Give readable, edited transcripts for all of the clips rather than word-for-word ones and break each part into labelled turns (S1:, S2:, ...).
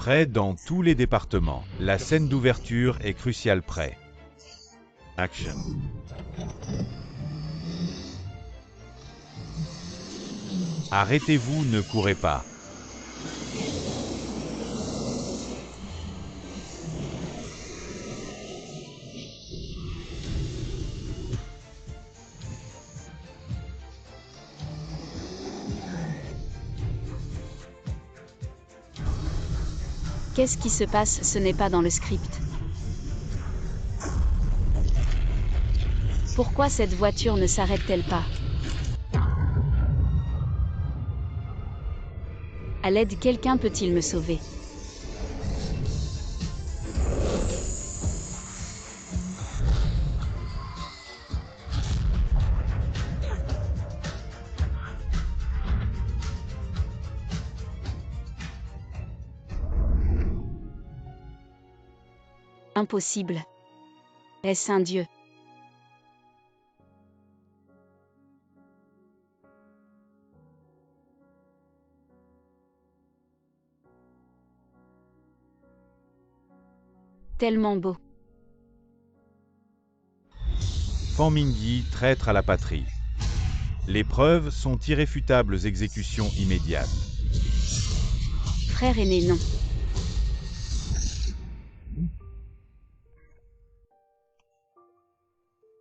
S1: Prêt dans tous les départements. La scène d'ouverture est cruciale. Prêt. Action. Arrêtez-vous, ne courez pas.
S2: Qu'est-ce qui se passe? Ce n'est pas dans le script. Pourquoi cette voiture ne s'arrête-t-elle pas? À l'aide, quelqu'un peut-il me sauver? Impossible. Est-ce un dieu? Tellement beau.
S1: Fan Mingyī, traître à la patrie. Les preuves sont irréfutables. Exécution immédiate.
S2: Frère aîné, non.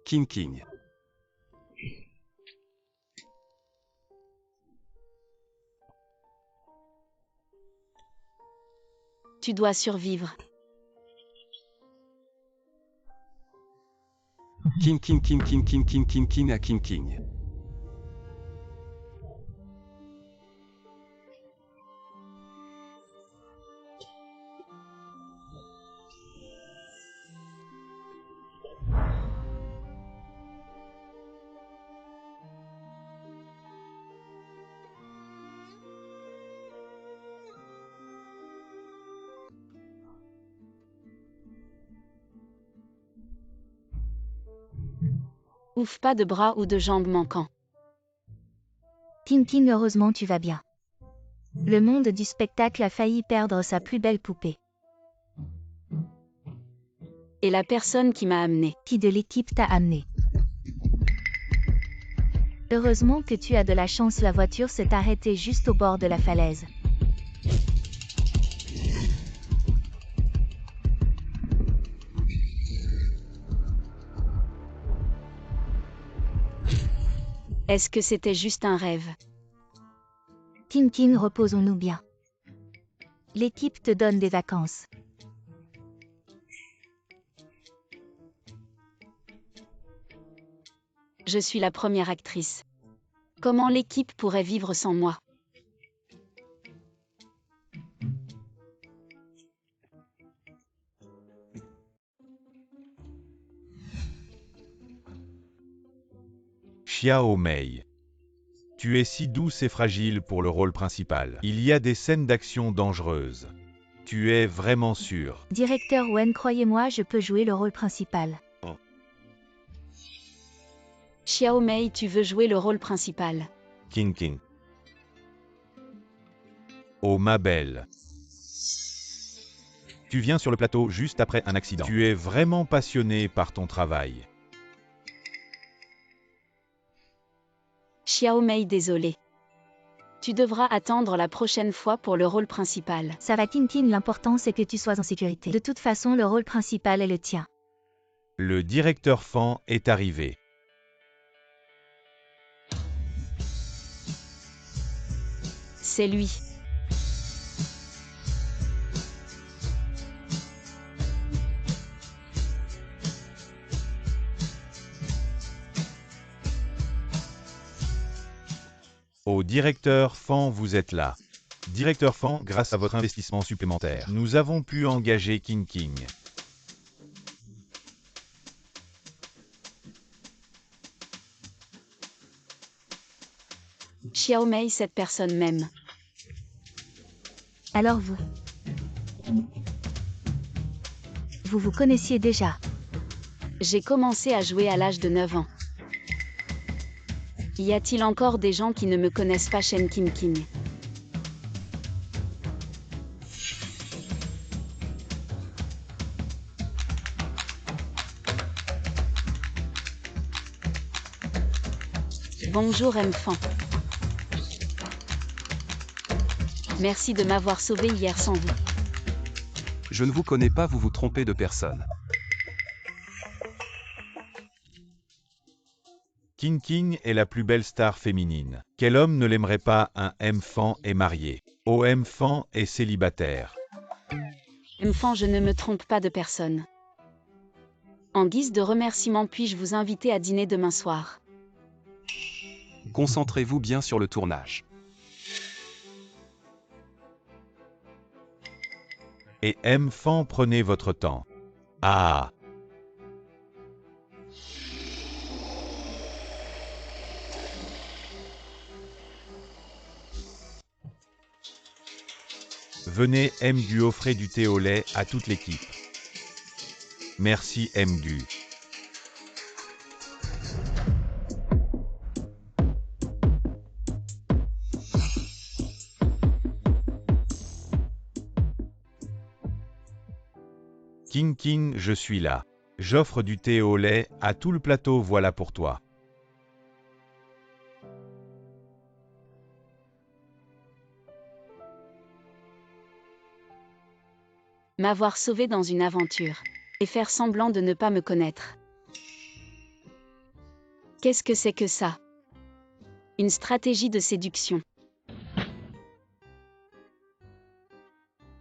S1: King.
S2: Tu dois survivre.
S1: King à King.
S2: Ouf, pas de bras ou de jambes manquants.
S3: King, heureusement tu vas bien. Le monde du spectacle a failli perdre sa plus belle poupée.
S2: Et la personne qui m'a amené?
S3: Qui de l'équipe t'a amené? Heureusement que tu as de la chance, la voiture s'est arrêtée juste au bord de la falaise.
S2: Est-ce que c'était juste un rêve?
S3: King, reposons-nous bien. L'équipe te donne des vacances.
S2: Je suis la première actrice. Comment l'équipe pourrait vivre sans moi?
S1: Xiao Mei. Tu es si douce et fragile pour le rôle principal. Il y a des scènes d'action dangereuses. Tu es vraiment sûre?
S3: Directeur Wen, croyez-moi, je peux jouer le rôle principal.
S2: Xiao Mei, tu veux jouer le rôle principal?
S1: King. Oh ma belle. Tu viens sur le plateau juste après un accident. Tu es vraiment passionnée par ton travail.
S2: Xiao Mei, désolé. Tu devras attendre la prochaine fois pour le rôle principal.
S3: Ça va King, l'important c'est que tu sois en sécurité. De toute façon, le rôle principal est le tien.
S1: Le directeur Fan est arrivé.
S2: C'est lui.
S1: Au directeur Fan, vous êtes là. Directeur Fan, grâce à votre investissement supplémentaire, nous avons pu engager King.
S2: Xiao Mei, cette personne m'aime.
S3: Alors vous connaissiez déjà?
S2: J'ai commencé à jouer à l'âge de 9 ans. Y a-t-il encore des gens qui ne me connaissent pas? Shen King. Bonjour Mfan. Merci de m'avoir sauvé hier sans vous.
S4: Je ne vous connais pas, vous vous trompez de personne.
S1: King King est la plus belle star féminine. Quel homme ne l'aimerait pas? Un Mfan est marié. Oh, Mfan est célibataire.
S2: Mfan, je ne me trompe pas de personne. En guise de remerciement, puis-je vous inviter à dîner demain soir?
S4: Concentrez-vous bien sur le tournage.
S1: Et Mfan, prenez votre temps. Ah! Venez Du, offrez du thé au lait à toute l'équipe. Merci Du. King King, je suis là. J'offre du thé au lait à tout le plateau, voilà pour toi.
S2: M'avoir sauvé dans une aventure. Et faire semblant de ne pas me connaître. Qu'est-ce que c'est que ça? Une stratégie de séduction.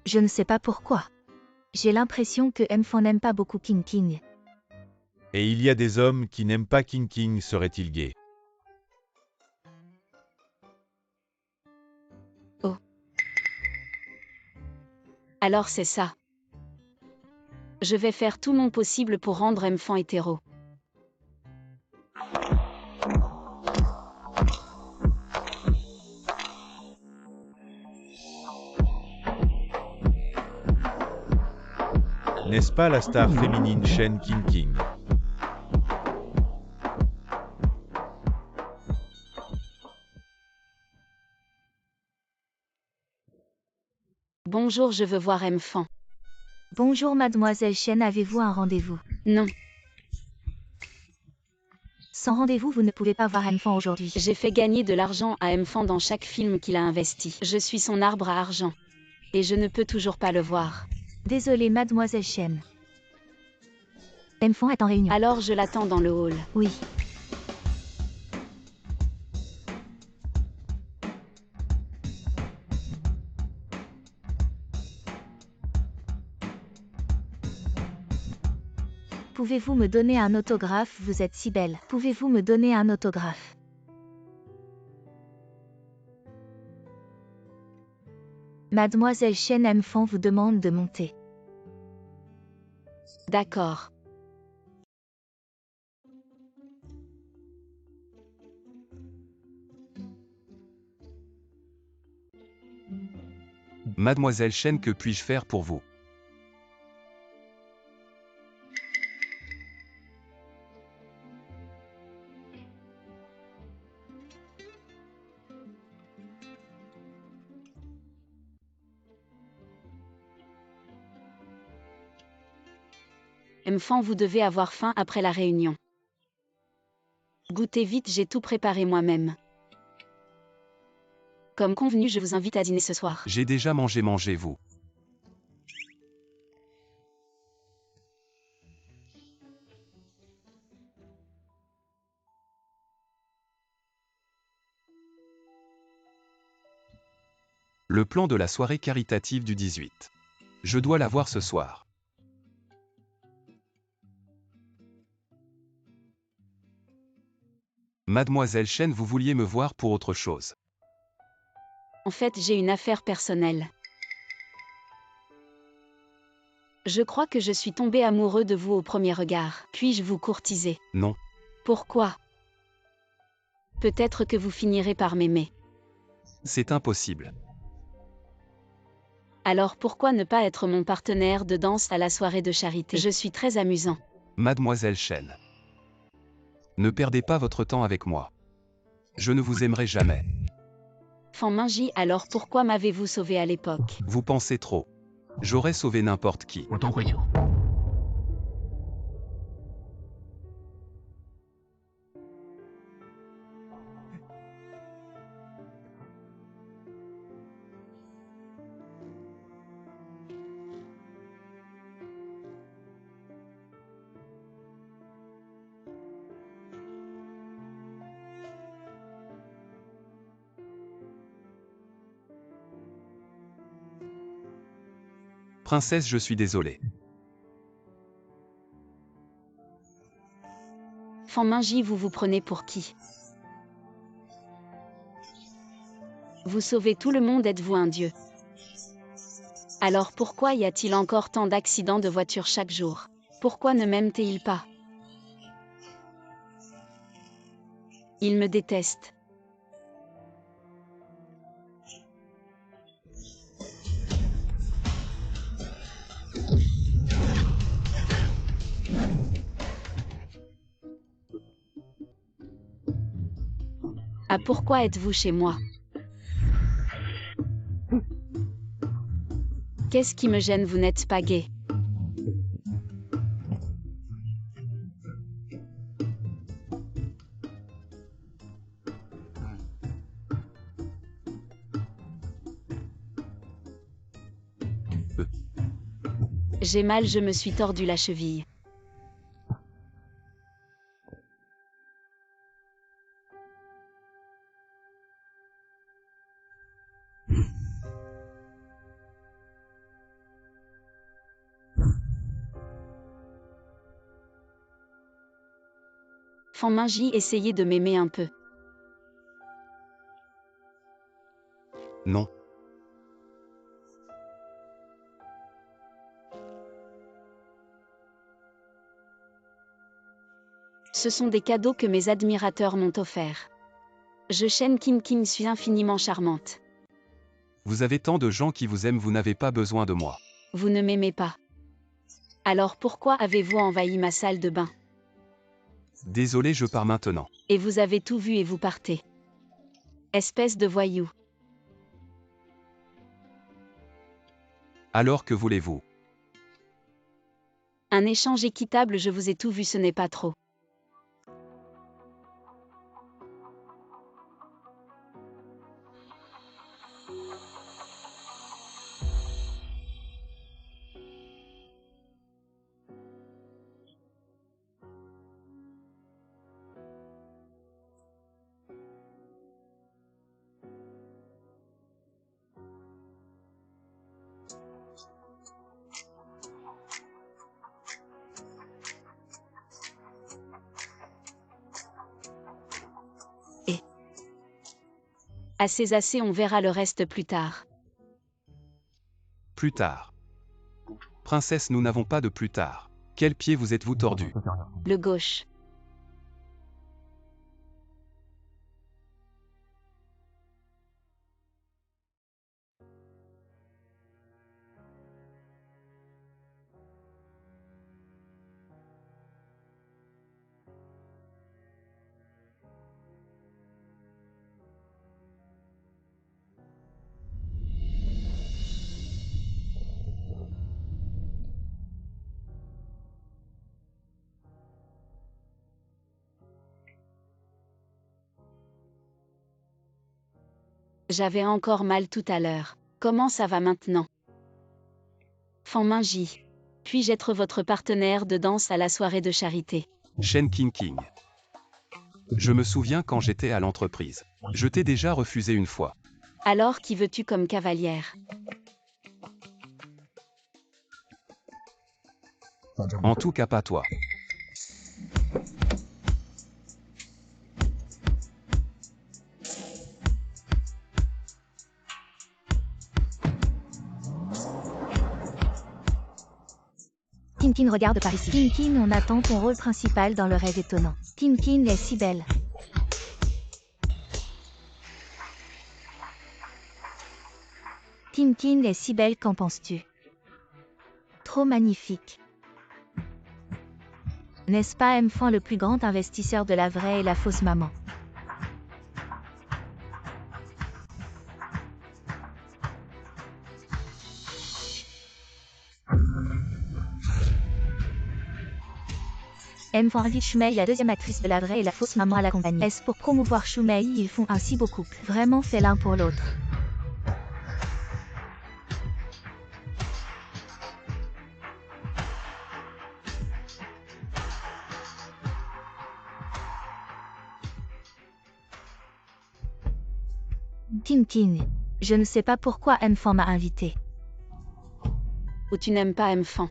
S3: Je ne sais pas pourquoi. J'ai l'impression que Mfan n'aime pas beaucoup King King.
S1: Et il y a des hommes qui n'aiment pas King King, serait-il gay?
S2: Oh. Alors c'est ça. Je vais faire tout mon possible pour rendre Mfan hétéro.
S1: N'est-ce pas la star féminine Shen King King?
S2: Bonjour, je veux voir Mfan.
S3: Bonjour mademoiselle Chen, avez-vous un rendez-vous?
S2: Non,
S3: Sans rendez-vous, vous ne pouvez pas voir Mfan aujourd'hui.
S2: j'ai fait gagner de l'argent à Mfan dans chaque film qu'il a investi. Je suis son arbre à argent. Et je ne peux toujours pas le voir.
S3: Désolée mademoiselle Chen. Mfan est en réunion.
S2: Alors je l'attends dans le hall.
S3: Oui. Pouvez-vous me donner un autographe? Vous êtes si belle. Pouvez-vous me donner un autographe? Mademoiselle Chen Mfan vous demande de monter.
S2: D'accord.
S4: Mademoiselle Chen, que puis-je faire pour vous?
S2: Mfan, vous devez avoir faim après la réunion. Goûtez vite, j'ai tout préparé moi-même. Comme convenu, je vous invite à dîner ce soir.
S4: J'ai déjà mangé, mangez-vous. Le plan de la soirée caritative du 18. Je dois la voir ce soir. Mademoiselle Chen, vous vouliez me voir pour autre chose.
S2: En fait, j'ai une affaire personnelle. Je crois que je suis tombé amoureux de vous au premier regard. Puis-je vous courtiser?
S4: Non.
S2: Pourquoi? Peut-être que vous finirez par m'aimer.
S4: C'est impossible.
S2: Alors pourquoi ne pas être mon partenaire de danse à la soirée de charité? Je suis très amusant.
S4: Mademoiselle Chen. Ne perdez pas votre temps avec moi. Je ne vous aimerai jamais.
S2: Fan Minji, alors pourquoi m'avez-vous sauvé à l'époque?
S4: Vous pensez trop. J'aurais sauvé n'importe qui. Princesse, je suis désolé.
S2: Fan Minji, vous vous prenez pour qui? Vous sauvez tout le monde, êtes-vous un dieu? Alors pourquoi y a-t-il encore tant d'accidents de voiture chaque jour? Pourquoi ne m'aime-t-il pas? Il me déteste. Ah, pourquoi êtes-vous chez moi? Qu'est-ce qui me gêne? Vous n'êtes pas gay. J'ai mal, je me suis tordu la cheville. Fan Minji, essayez de m'aimer un peu.
S4: Non.
S2: Ce sont des cadeaux que mes admirateurs m'ont offerts. Je Shen King suis infiniment charmante.
S4: Vous avez tant de gens qui vous aiment, vous n'avez pas besoin de moi.
S2: Vous ne m'aimez pas. Alors pourquoi avez-vous envahi ma salle de bain?
S4: Désolé, je pars maintenant.
S2: Et vous avez tout vu et vous partez. Espèce de voyou.
S4: Alors que voulez-vous?
S2: Un échange équitable, je vous ai tout vu, ce n'est pas trop. Assez, on verra le reste plus tard.
S4: Plus tard. Princesse, nous n'avons pas de plus tard. Quel pied vous êtes-vous tordu?
S2: Le gauche. J'avais encore mal tout à l'heure. Comment ça va maintenant? Fan Minji. Puis-je être votre partenaire de danse à la soirée de charité?
S4: Shen King. Je me souviens quand j'étais à l'entreprise. Je t'ai déjà refusé une fois.
S2: Alors qui veux-tu comme cavalière?
S4: En tout cas pas toi.
S3: Tintin, regarde par ici. Tintin, on attend ton rôle principal dans le rêve étonnant. Tintin est si belle. Tintin est si belle, qu'en penses-tu? Trop magnifique. N'est-ce pas M-Fan, le plus grand investisseur de la vraie et la fausse maman? M-Fan invite Shumei, la deuxième actrice de la vraie et la fausse maman, à la compagnie. Est-ce pour promouvoir Shumei? Ils font un si beau couple. Vraiment fait l'un pour l'autre. Tintin. Je ne sais pas pourquoi M-Fan m'a invité.
S2: ou tu n'aimes pas M-Fan?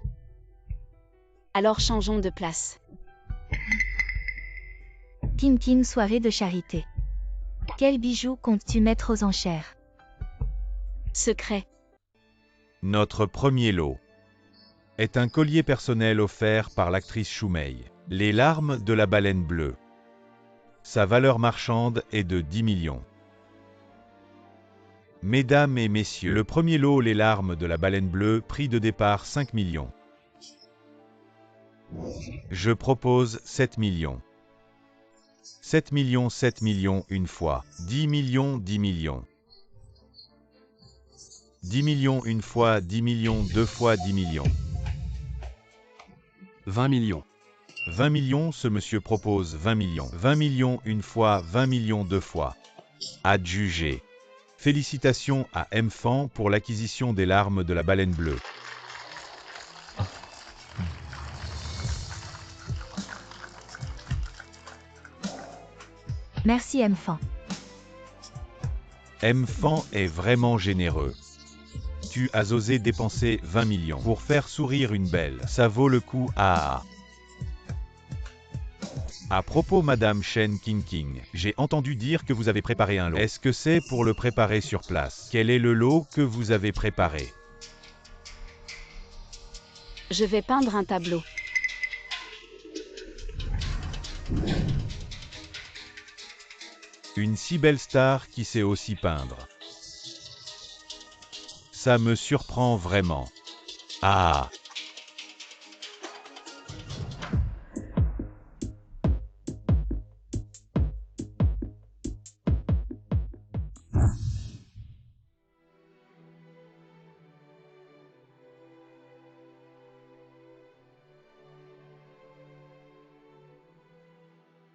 S2: Alors changeons de place.
S3: King King soirée de charité. Quel bijou comptes-tu mettre aux enchères?
S2: Secret.
S1: Notre premier lot est un collier personnel offert par l'actrice Choumei. Les larmes de la baleine bleue. Sa valeur marchande est de 10 millions. Mesdames et messieurs, le premier lot Les larmes de la baleine bleue, prix de départ 5 millions. Je propose 7 millions. 7 millions, 7 millions une fois. 10 millions, 10 millions. 10 millions une fois, 10 millions deux fois, 10 millions.
S4: 20 millions.
S1: 20 millions, ce monsieur propose 20 millions. 20 millions une fois, 20 millions deux fois. Adjugé. Félicitations à M-Fan pour l'acquisition des larmes de la baleine bleue.
S3: Merci M-Fan.
S1: M-Fan est vraiment généreux. Tu as osé dépenser 20 millions pour faire sourire une belle. Ça vaut le coup. À propos, Madame Shen King King, j'ai entendu dire que vous avez préparé un lot. Est-ce que c'est pour le préparer sur place? Quel est le lot que vous avez préparé?
S2: Je vais peindre un tableau.
S1: Une si belle star qui sait aussi peindre. Ça me surprend vraiment. Ah!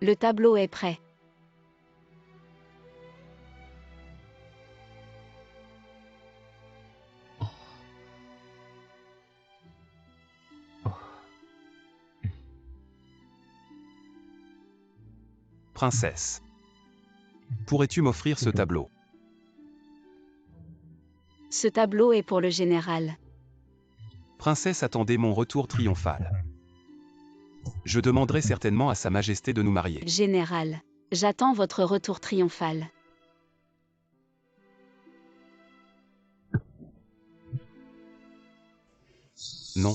S2: Le tableau est prêt.
S4: Princesse. Pourrais-tu m'offrir ce tableau?
S2: Ce tableau est pour le général.
S4: Princesse, attendez mon retour triomphal. Je demanderai certainement à Sa Majesté de nous marier.
S2: Général, j'attends votre retour triomphal.
S4: Non.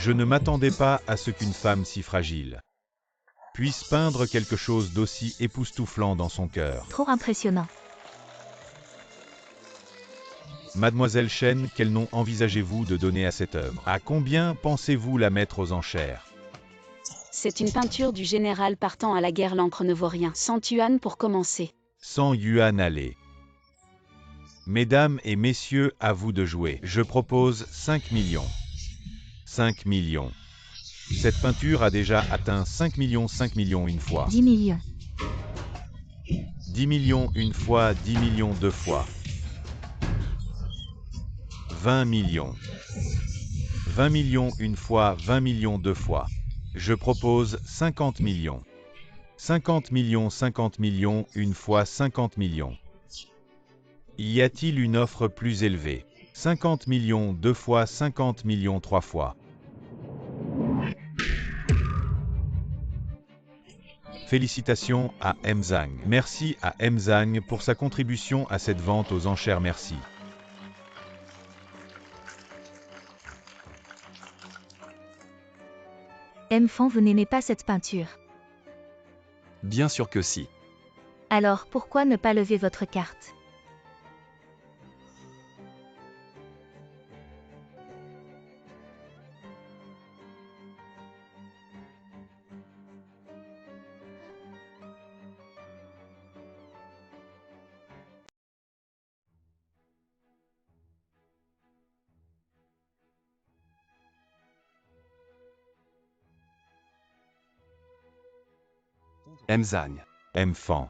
S1: Je ne m'attendais pas à ce qu'une femme si fragile puisse peindre quelque chose d'aussi époustouflant dans son cœur.
S3: Trop impressionnant.
S1: Mademoiselle Shen, quel nom envisagez-vous de donner à cette œuvre? À combien pensez-vous la mettre aux enchères?
S2: C'est une peinture du général partant à la guerre, l'encre ne vaut rien. 100 yuan pour commencer.
S1: 100 yuan, allez. Mesdames et messieurs, à vous de jouer. Je propose 5 millions. 5 millions. Cette peinture a déjà atteint 5 millions une fois.
S3: 10 millions.
S1: 10 millions une fois, 10 millions deux fois. 20 millions. 20 millions une fois, 20 millions deux fois. Je propose 50 millions. 50 millions une fois, 50 millions. Y a-t-il une offre plus élevée? 50 millions deux fois, 50 millions trois fois. Félicitations à M-Zhang. Merci à M-Zhang pour sa contribution à cette vente aux enchères. Merci.
S3: M-Fan, vous n'aimez pas cette peinture.
S4: Bien sûr que si.
S3: Alors pourquoi ne pas lever votre carte?
S4: M-Zhang.
S1: M-Fan.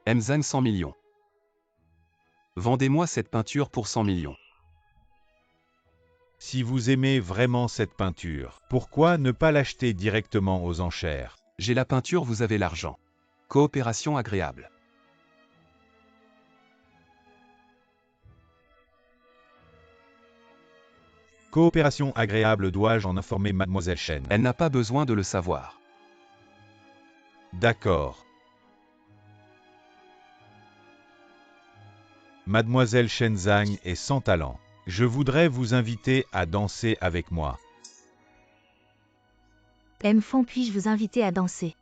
S4: M-Zhang 100 millions. Vendez-moi cette peinture pour 100 millions.
S1: Si vous aimez vraiment cette peinture, pourquoi ne pas l'acheter directement aux enchères?
S4: J'ai la peinture, vous avez l'argent. Coopération agréable.
S1: Coopération agréable, dois-je en informer Mademoiselle Chen?
S4: Elle n'a pas besoin de le savoir.
S1: D'accord. Mademoiselle Chen Zhang est sans talent. Je voudrais vous inviter à danser avec moi.
S3: M-Fond, puis-je vous inviter à danser?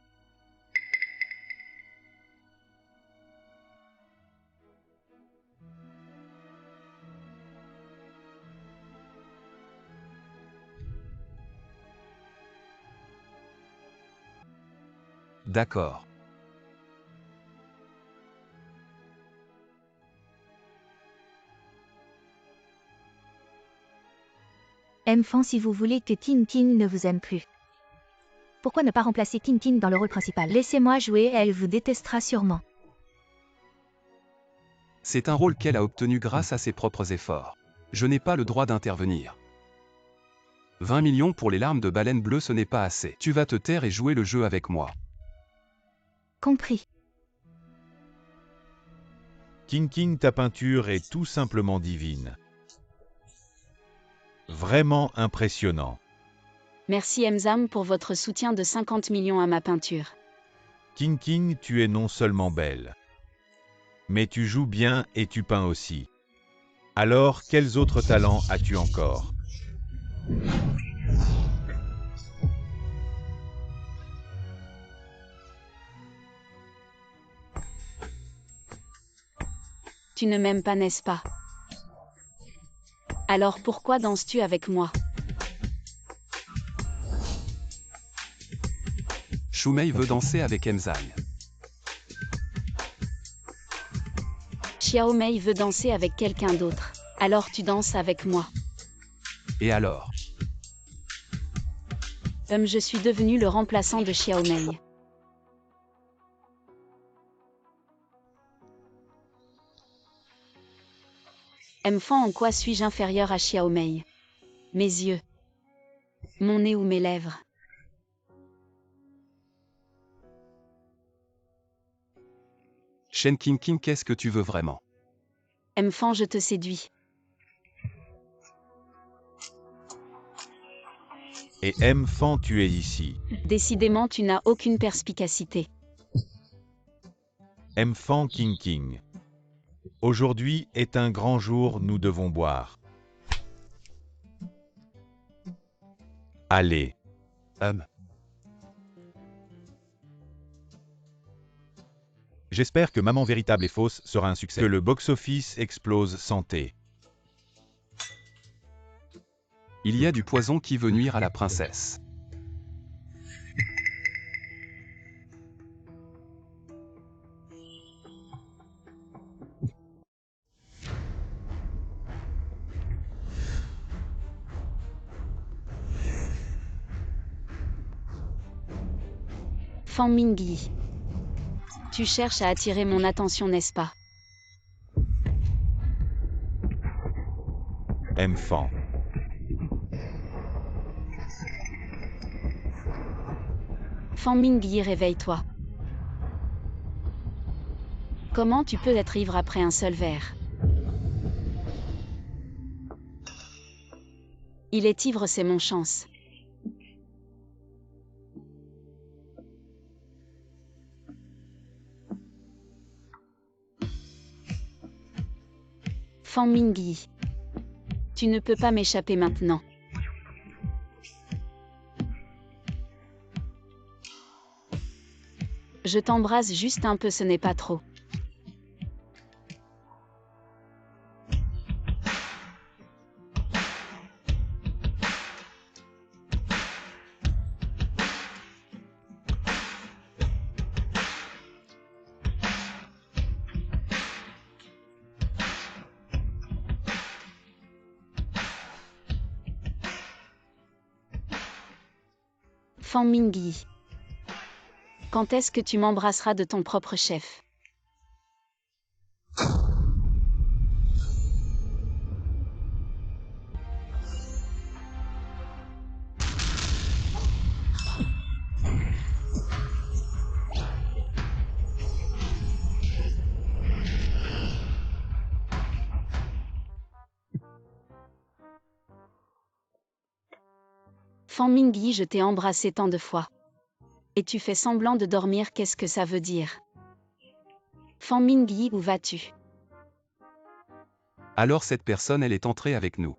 S4: D'accord.
S3: M-Fond, si vous voulez que King King ne vous aime plus, pourquoi ne pas remplacer King King dans le rôle principal? Laissez-moi jouer, elle vous détestera sûrement.
S4: C'est un rôle qu'elle a obtenu grâce à ses propres efforts. Je n'ai pas le droit d'intervenir. 20 millions pour les larmes de baleine bleue, ce n'est pas assez. Tu vas te taire et jouer le jeu avec moi.
S3: Compris.
S1: King King, ta peinture est tout simplement divine. Vraiment impressionnant.
S2: Merci Emzam pour votre soutien de 50 millions à ma peinture.
S1: King King, tu es non seulement belle, mais tu joues bien et tu peins aussi. Alors, quels autres talents as-tu encore?
S2: Tu ne m'aimes pas, n'est-ce pas? Alors pourquoi danses-tu avec moi?
S4: Shumei veut danser avec Emzang.
S2: Xiao Mei veut danser avec quelqu'un d'autre. Alors tu danses avec moi.
S4: Et alors?
S2: Je suis devenu le remplaçant de Xiao Mei. M-Fan, en quoi suis-je inférieur à Xiao Mei? Mes yeux. Mon nez ou mes lèvres?
S4: Shen King King, qu'est-ce que tu veux vraiment?
S2: M-Fan, je te séduis.
S1: Et M-Fan, tu es ici.
S2: Décidément, tu n'as aucune perspicacité.
S1: M-Fan, King King. Aujourd'hui est un grand jour, nous devons boire. Allez. J'espère que Maman véritable et fausse sera un succès. Que le box-office explose, santé.
S4: Il y a du poison qui veut nuire à la princesse.
S2: Fan Mingyi. Tu cherches à attirer mon attention, n'est-ce pas?
S1: M-Fan.
S2: Fan Mingyi, réveille-toi. Comment tu peux être ivre après un seul verre? Il est ivre, c'est mon chance. Fan Mingyi. Tu ne peux pas m'échapper maintenant. Je t'embrasse juste un peu, ce n'est pas trop. Fan Mingyi. Quand est-ce que tu m'embrasseras de ton propre chef? Fan Mingyi, je t'ai embrassé tant de fois. Et tu fais semblant de dormir, qu'est-ce que ça veut dire? Fan Mingyi, où vas-tu?
S4: Alors cette personne, elle est entrée avec nous.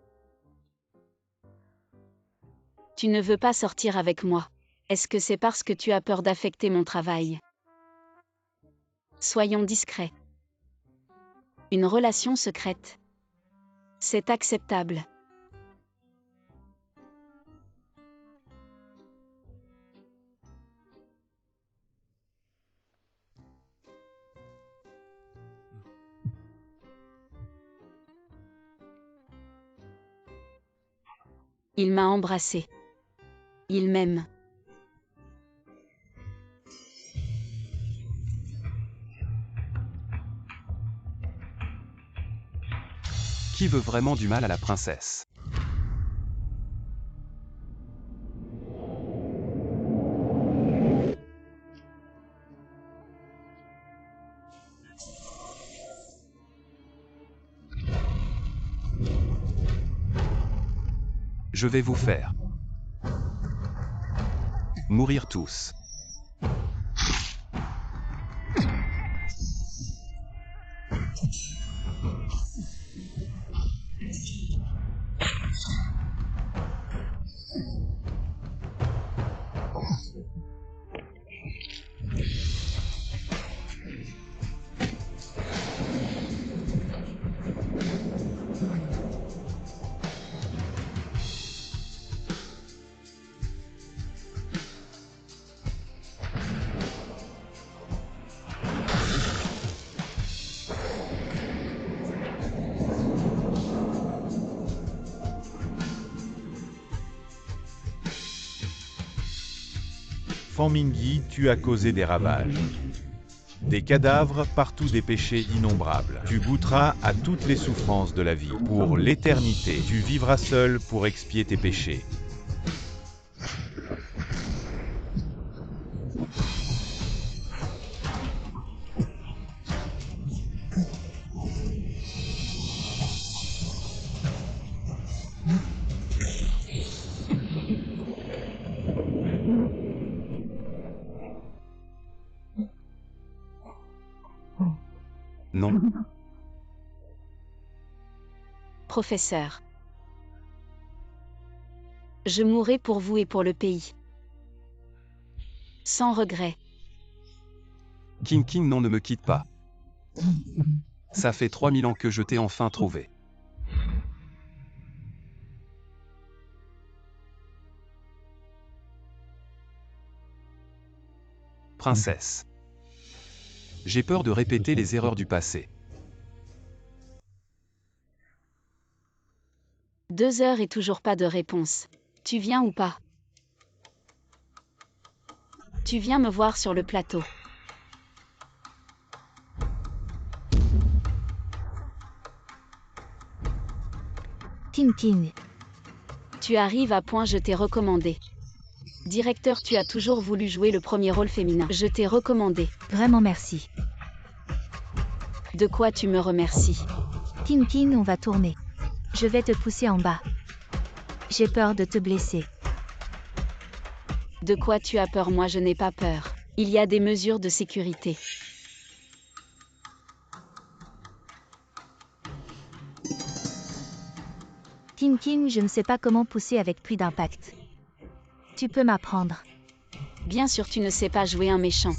S2: Tu ne veux pas sortir avec moi. Est-ce que c'est parce que tu as peur d'affecter mon travail? Soyons discrets. Une relation secrète. C'est acceptable. Il m'a embrassé. Il m'aime.
S4: Qui veut vraiment du mal à la princesse? Je vais vous faire mourir tous.
S1: Fan Mingyi, tu as causé des ravages. Des cadavres, partout des péchés innombrables. Tu goûteras à toutes les souffrances de la vie. Pour l'éternité, tu vivras seul pour expier tes péchés.
S4: Non.
S2: Professeur. Je mourrai pour vous et pour le pays. Sans regret.
S4: King King, non, ne me quitte pas. Ça fait 3000 ans que je t'ai enfin trouvé. Princesse. J'ai peur de répéter les erreurs du passé.
S2: 2 heures et toujours pas de réponse. Tu viens ou pas? Tu viens me voir sur le plateau.
S3: Tin Tin.
S2: Tu arrives à point, je t'ai recommandé. Directeur, tu as toujours voulu jouer le premier rôle féminin. Je t'ai recommandé.
S3: Vraiment merci.
S2: De quoi tu me remercies?
S3: Tin Tin, on va tourner. Je vais te pousser en bas. J'ai peur de te blesser.
S2: De quoi tu as peur? Moi je n'ai pas peur. Il y a des mesures de sécurité.
S3: Tin Tin, je ne sais pas comment pousser avec plus d'impact. Tu peux m'apprendre.
S2: Bien sûr, tu ne sais pas jouer un méchant.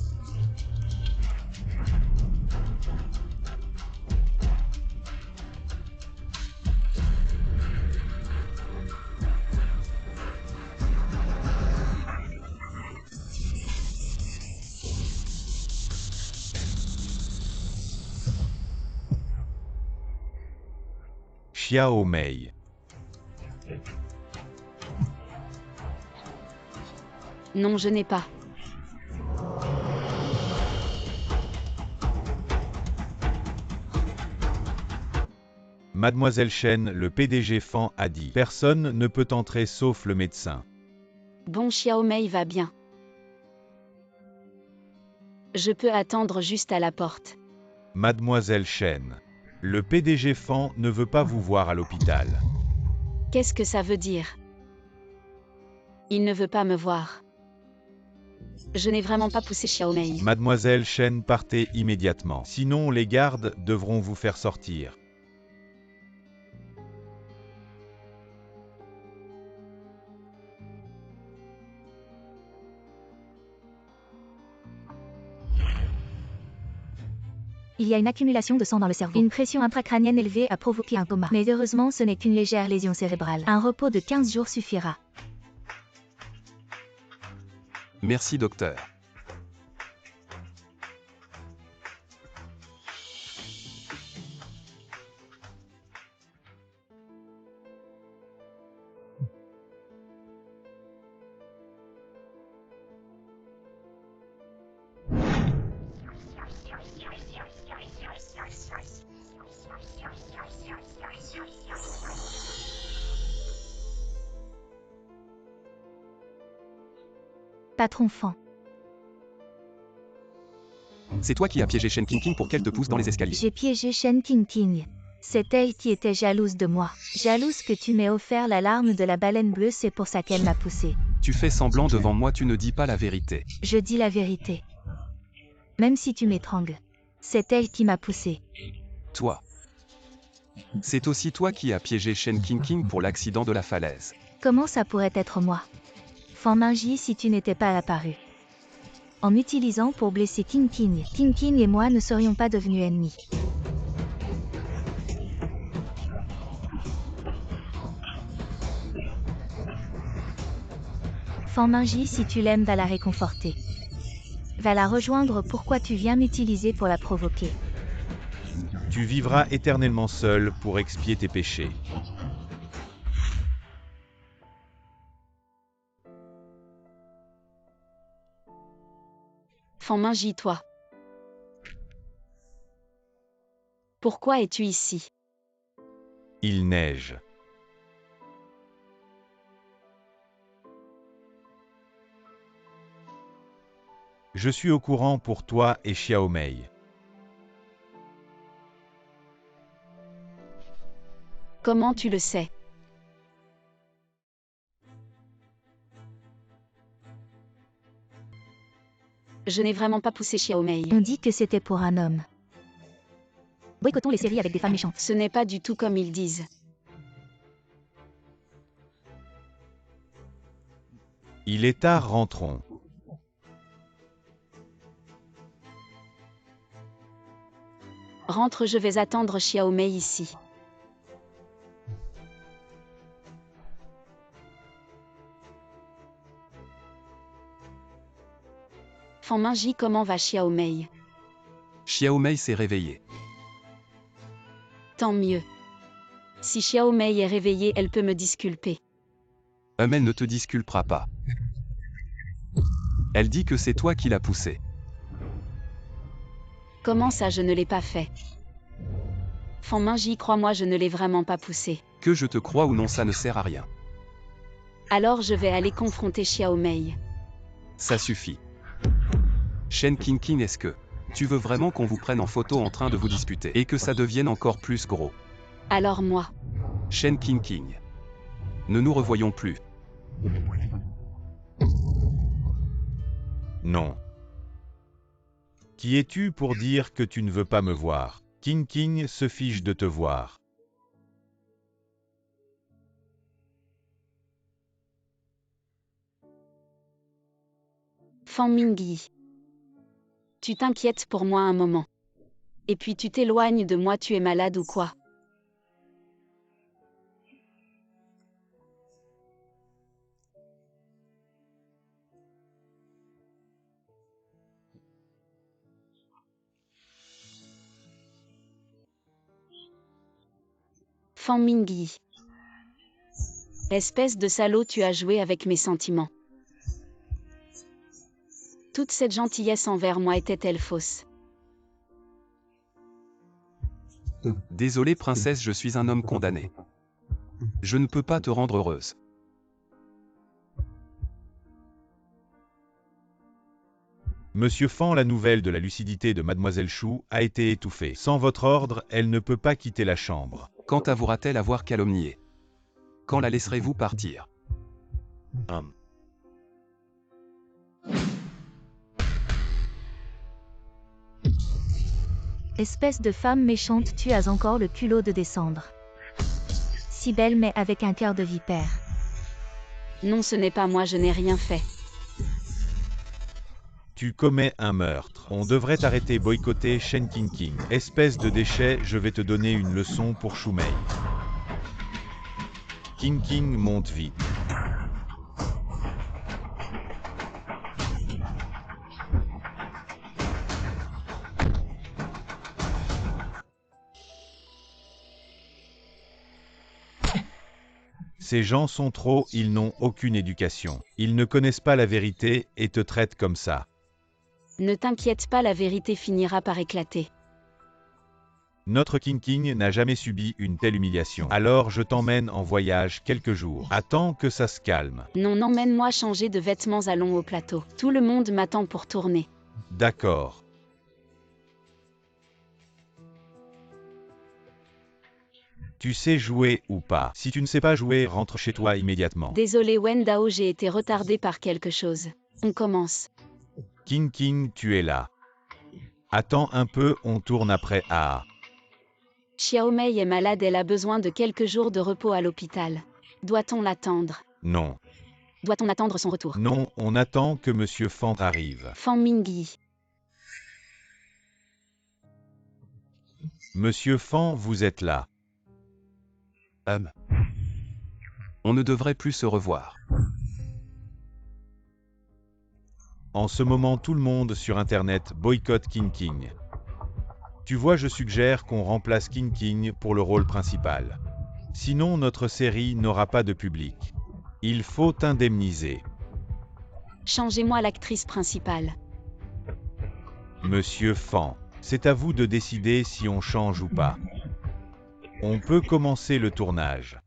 S1: Xiao Mei.
S2: Non, je n'ai pas.
S1: Mademoiselle Chen, le PDG Fan a dit « Personne ne peut entrer sauf le médecin ».
S2: Bon, Xiao Mei va bien. Je peux attendre juste à la porte.
S1: Mademoiselle Chen, le PDG Fan ne veut pas vous voir à l'hôpital.
S2: Qu'est-ce que ça veut dire? Il ne veut pas me voir. Je n'ai vraiment pas poussé Xiaomei.
S1: Mademoiselle Shen, partez immédiatement. Sinon, les gardes devront vous faire sortir.
S3: Il y a une accumulation de sang dans le cerveau. Une pression intracrânienne élevée a provoqué un coma. Mais heureusement, ce n'est qu'une légère lésion cérébrale. Un repos de 15 jours suffira.
S4: Merci docteur.
S3: Patron Fan.
S4: C'est toi qui as piégé Shen Qingqing pour qu'elle te pousse dans les escaliers.
S3: J'ai piégé Shen Qingqing. C'est elle qui était jalouse de moi. Jalouse que tu m'aies offert la larme de la baleine bleue, c'est pour ça qu'elle m'a poussé.
S4: Tu fais semblant devant moi, tu ne dis pas la vérité.
S3: Je dis la vérité. Même si tu m'étrangles. C'est elle qui m'a poussé.
S4: Toi. C'est aussi toi qui as piégé Shen Qingqing pour l'accident de la falaise.
S3: Comment ça pourrait être moi? Fan Mingyi, si tu n'étais pas apparu. En m'utilisant pour blesser Qingqing, Qingqing et moi ne serions pas devenus ennemis. Fan Mingyi, si tu l'aimes, va la réconforter. Va la rejoindre, pourquoi tu viens m'utiliser pour la provoquer?
S1: Tu vivras éternellement seul pour expier tes péchés.
S2: Fan Mingyi, toi. Pourquoi es-tu ici?
S1: Il neige. Je suis au courant pour toi et Xiaomei.
S2: Comment tu le sais? Je n'ai vraiment pas poussé Xiaomei.
S3: On dit que c'était pour un homme. Boycottons les séries avec des femmes méchantes.
S2: Ce n'est pas du tout comme ils disent.
S1: Il est tard, rentrons.
S2: Rentre, je vais attendre Xiaomei ici. Fan Mingyi, comment va Xiaomei?
S4: Xiaomei s'est réveillée.
S2: Tant mieux. Si Xiaomei est réveillée, elle peut me disculper.
S4: Elle ne te disculpera pas. Elle dit que c'est toi qui l'as poussée.
S2: Comment ça, je ne l'ai pas fait? Fan Mingyi, crois-moi, je ne l'ai vraiment pas poussé.
S4: Que je te croie ou non, ça ne sert à rien.
S2: Alors je vais aller confronter Xiaomei.
S4: Ça suffit. Shen Qingqing, est-ce que tu veux vraiment qu'on vous prenne en photo en train de vous disputer et que ça devienne encore plus gros?
S2: Alors moi,
S4: Shen Qingqing. Ne nous revoyons plus.
S1: Non. Qui es-tu pour dire que tu ne veux pas me voir? Qingqing se fiche de te voir.
S2: Fan Mingyi. Tu t'inquiètes pour moi un moment. Et puis tu t'éloignes de moi, tu es malade ou quoi? Fan Mingyi. Espèce de salaud, tu as joué avec mes sentiments. Toute cette gentillesse envers moi était-elle fausse?
S4: Désolé princesse, je suis un homme condamné. Je ne peux pas te rendre heureuse.
S1: Monsieur Fan, la nouvelle de la lucidité de Mademoiselle Shu a été étouffée. Sans votre ordre, elle ne peut pas quitter la chambre.
S4: Quand avouera-t-elle avoir calomnié? Quand la laisserez-vous partir?
S3: Espèce de femme méchante, tu as encore le culot de descendre. Si belle mais avec un cœur de vipère.
S2: Non, ce n'est pas moi, je n'ai rien fait.
S1: Tu commets un meurtre. On devrait t'arrêter, boycotter Shen Qingqing. Espèce de déchet, je vais te donner une leçon pour Shumei. Qingqing monte vite. Ces gens sont trop, ils n'ont aucune éducation. Ils ne connaissent pas la vérité et te traitent comme ça.
S2: Ne t'inquiète pas, la vérité finira par éclater.
S1: Notre Qingqing n'a jamais subi une telle humiliation. Alors je t'emmène en voyage quelques jours. Attends que ça se calme.
S2: Non, emmène-moi changer de vêtements, allons au plateau. Tout le monde m'attend pour tourner.
S1: D'accord. Tu sais jouer ou pas? Si tu ne sais pas jouer, rentre chez toi immédiatement.
S2: Désolé Wendao, j'ai été retardé par quelque chose. On commence.
S1: Qingqing, tu es là. Attends un peu, on tourne après. Ah.
S2: Xiaomei est malade, elle a besoin de quelques jours de repos à l'hôpital. Doit-on l'attendre?
S1: Non.
S2: Doit-on attendre son retour?
S1: Non, on attend que Monsieur Fan arrive.
S2: Fan Mingyi.
S1: Monsieur Fan, vous êtes là.
S4: On ne devrait plus se revoir.
S1: En ce moment, tout le monde sur Internet boycotte Qingqing. Tu vois, je suggère qu'on remplace Qingqing pour le rôle principal. Sinon, notre série n'aura pas de public. Il faut indemniser.
S2: Changez-moi l'actrice principale.
S1: Monsieur Fan, c'est à vous de décider si on change ou pas. On peut commencer le tournage.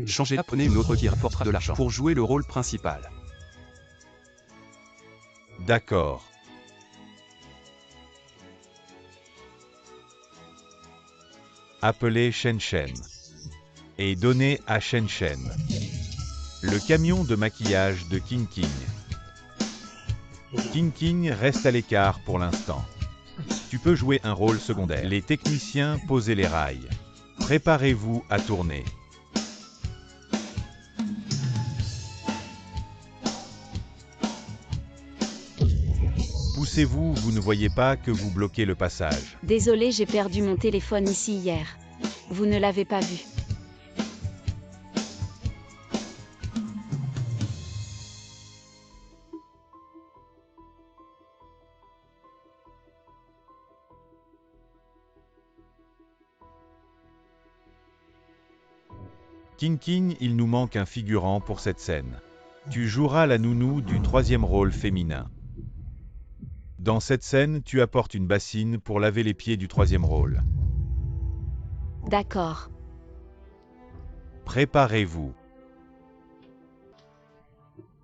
S4: Changez-la, prenez une autre qui rapportera de l'argent pour jouer le rôle principal.
S1: D'accord. Appelez Shen Shen. Et donnez à Shen Shen le camion de maquillage de Qingqing. Qingqing reste à l'écart pour l'instant. Tu peux jouer un rôle secondaire. Les techniciens, posez les rails. Préparez-vous à tourner. Poussez-vous, vous ne voyez pas que vous bloquez le passage.
S2: Désolé, j'ai perdu mon téléphone ici hier. Vous ne l'avez pas vu.
S1: Qingqing, il nous manque un figurant pour cette scène. Tu joueras la nounou du troisième rôle féminin. Dans cette scène, tu apportes une bassine pour laver les pieds du troisième rôle.
S2: D'accord.
S1: Préparez-vous.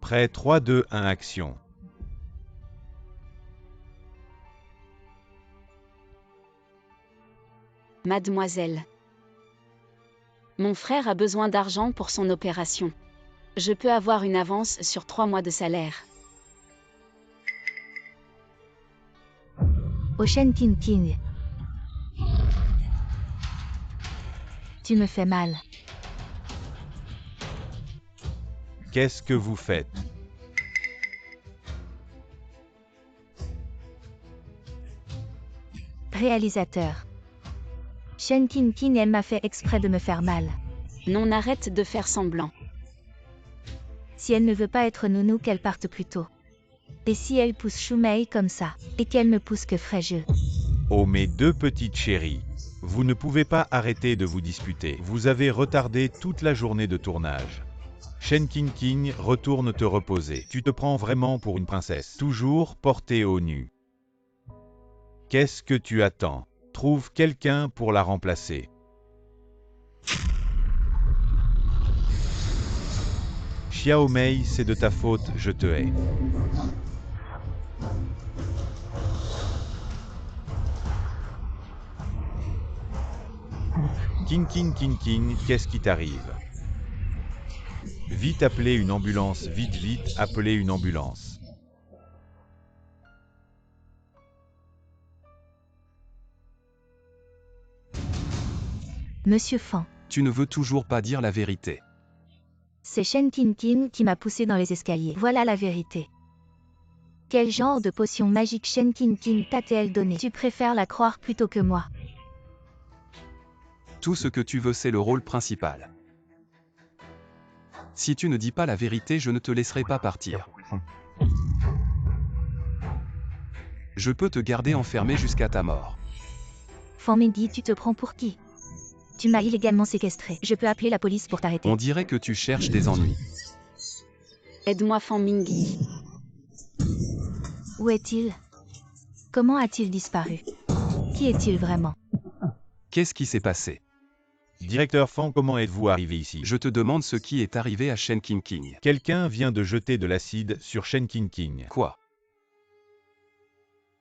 S1: Prêt, 3, 2, 1, action.
S2: Mademoiselle. Mon frère a besoin d'argent pour son opération. Je peux avoir une avance sur 3 mois de salaire.
S3: Au Shen Qingqing. Tu me fais mal.
S1: Qu'est-ce que vous faites?
S3: Réalisateur. Shen Qingqing, elle m'a fait exprès de me faire mal.
S2: Non, arrête de faire semblant.
S3: Si elle ne veut pas être nounou, qu'elle parte plus tôt. Et si elle pousse Shumei comme ça, et qu'elle me pousse, que ferais-je?
S1: Oh mes deux petites chéries, vous ne pouvez pas arrêter de vous disputer. Vous avez retardé toute la journée de tournage. Shen Qingqing, retourne te reposer. Tu te prends vraiment pour une princesse, toujours portée au nu. Qu'est-ce que tu attends? Trouve quelqu'un pour la remplacer. Xiaomei, c'est de ta faute, je te hais. Qingqing, qu'est-ce qui t'arrive? Vite, appelez une ambulance, vite, vite, appelez une ambulance.
S3: Monsieur Fan.
S4: Tu ne veux toujours pas dire la vérité.
S3: C'est Shen Qingqing qui m'a poussé dans les escaliers. Voilà la vérité. Quel genre de potion magique Shen Qingqing t'a-t-elle donné? Tu préfères la croire plutôt que moi.
S4: Tout ce que tu veux, c'est le rôle principal. Si tu ne dis pas la vérité, je ne te laisserai pas partir. Je peux te garder enfermé jusqu'à ta mort.
S3: Fan Mingyi, tu te prends pour qui? Tu m'as illégalement séquestré. Je peux appeler la police pour t'arrêter.
S4: On dirait que tu cherches des ennuis.
S2: Aide-moi, Fan Mingyi.
S3: Où est-il? Comment a-t-il disparu? Qui est-il vraiment?
S4: Qu'est-ce qui s'est passé?
S1: Directeur Fan, comment êtes-vous arrivé ici?
S4: Je te demande ce qui est arrivé à Shen Qingqing.
S1: Quelqu'un vient de jeter de l'acide sur Shen Qingqing.
S4: Quoi?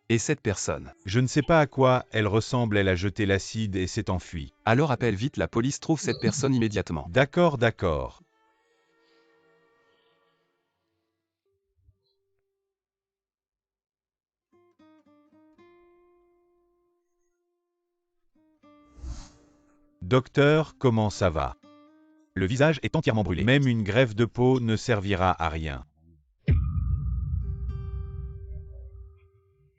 S4: Et cette personne?
S1: Je ne sais pas à quoi elle ressemble, elle a jeté l'acide et s'est enfuie.
S4: Alors appelle vite la police, trouve cette personne immédiatement.
S1: D'accord, d'accord. Docteur, comment ça va? Le visage est entièrement brûlé. Même une greffe de peau ne servira à rien.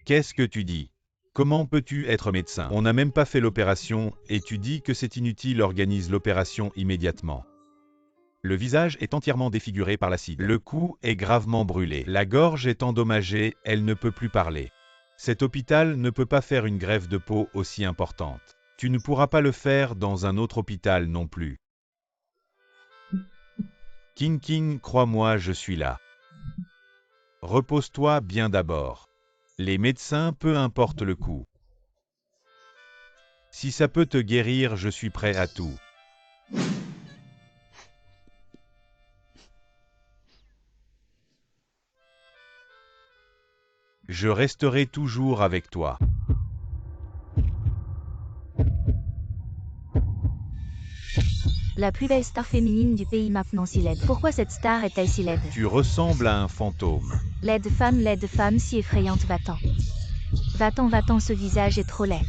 S1: Qu'est-ce que tu dis? Comment peux-tu être médecin? On n'a même pas fait l'opération, et tu dis que c'est inutile, organise l'opération immédiatement. Le visage est entièrement défiguré par l'acide. Le cou est gravement brûlé. La gorge est endommagée, elle ne peut plus parler. Cet hôpital ne peut pas faire une greffe de peau aussi importante. Tu ne pourras pas le faire dans un autre hôpital non plus. Qingqing, crois-moi, je suis là. Repose-toi bien d'abord. Les médecins, peu importe le coût. Si ça peut te guérir, je suis prêt à tout. Je resterai toujours avec toi.
S3: La plus belle star féminine du pays maintenant si laide. Pourquoi cette star est-elle si laide?
S1: Tu ressembles à un fantôme.
S3: Laide femme si effrayante, va-t'en. Va-t'en, va-t'en, ce visage est trop laid.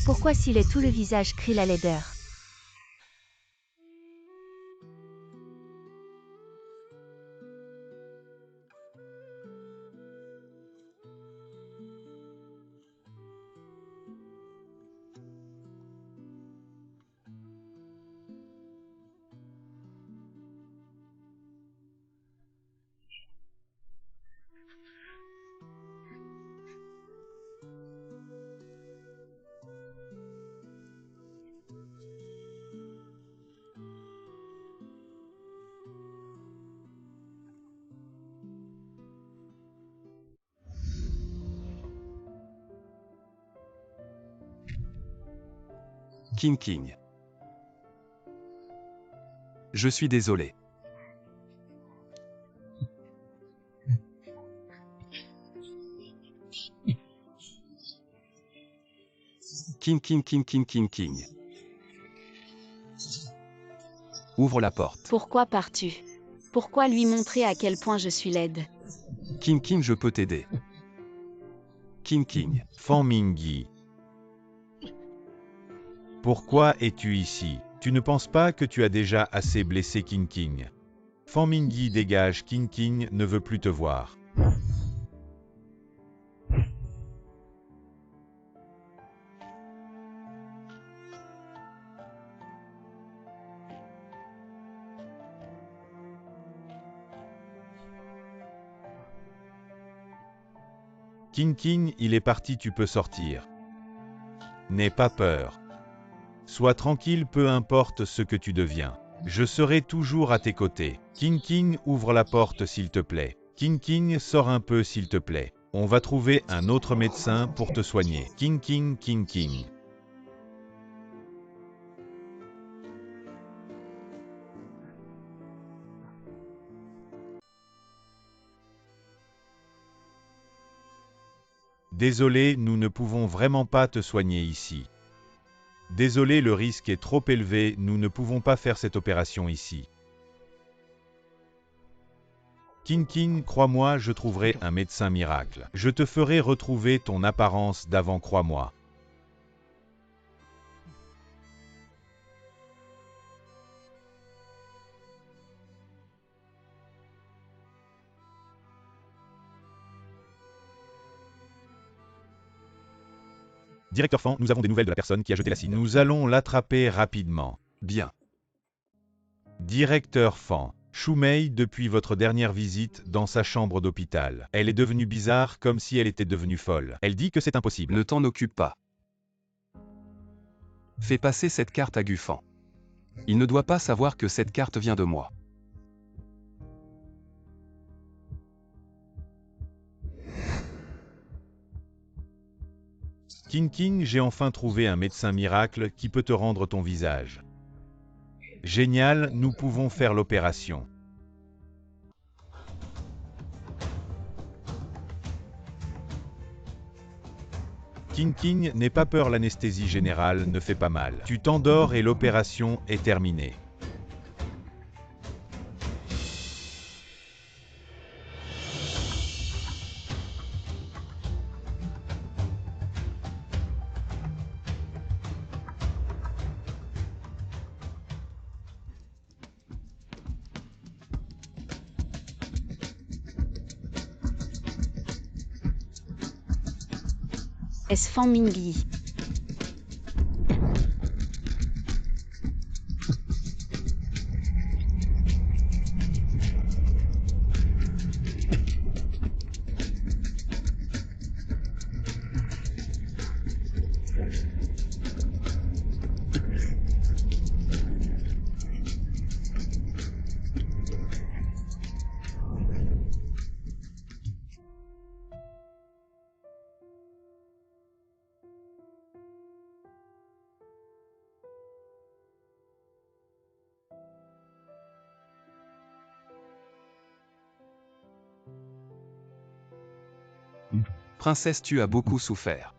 S3: Pourquoi s'il est tout le visage crie la laideur?
S4: Qingqing. Je suis désolé. Qingqing. Ouvre la porte.
S2: Pourquoi pars-tu? Pourquoi lui montrer à quel point je suis laide?
S4: Qingqing, je peux t'aider. Qingqing.
S1: Fan Mingyi. Pourquoi es-tu ici? Tu ne penses pas que tu as déjà assez blessé Qingqing? Fan Mingyi, dégage, Qingqing ne veut plus te voir. Qingqing, il est parti, tu peux sortir. N'aie pas peur. Sois tranquille, peu importe ce que tu deviens. Je serai toujours à tes côtés. Qingqing, ouvre la porte s'il te plaît. Qingqing, sors un peu s'il te plaît. On va trouver un autre médecin pour te soigner. Qingqing. Désolé, nous ne pouvons vraiment pas te soigner ici. Désolé, le risque est trop élevé, nous ne pouvons pas faire cette opération ici. Qingqing, crois-moi, je trouverai un médecin miracle. Je te ferai retrouver ton apparence d'avant, crois-moi. Directeur Fan, nous avons des nouvelles de la personne qui a jeté l'acide. Nous allons l'attraper rapidement.
S4: Bien.
S1: Directeur Fan. Shumei, depuis votre dernière visite dans sa chambre d'hôpital, elle est devenue bizarre comme si elle était devenue folle. Elle dit que c'est impossible.
S4: Ne t'en occupe pas. Fais passer cette carte à Gufan. Il ne doit pas savoir que cette carte vient de moi.
S1: King, j'ai enfin trouvé un médecin miracle qui peut te rendre ton visage. Génial, nous pouvons faire l'opération. King, n'aie pas peur, l'anesthésie générale ne fait pas mal. Tu t'endors et l'opération est terminée.
S2: Est-ce Fan Mingyi?
S4: Princesse, tu as beaucoup souffert.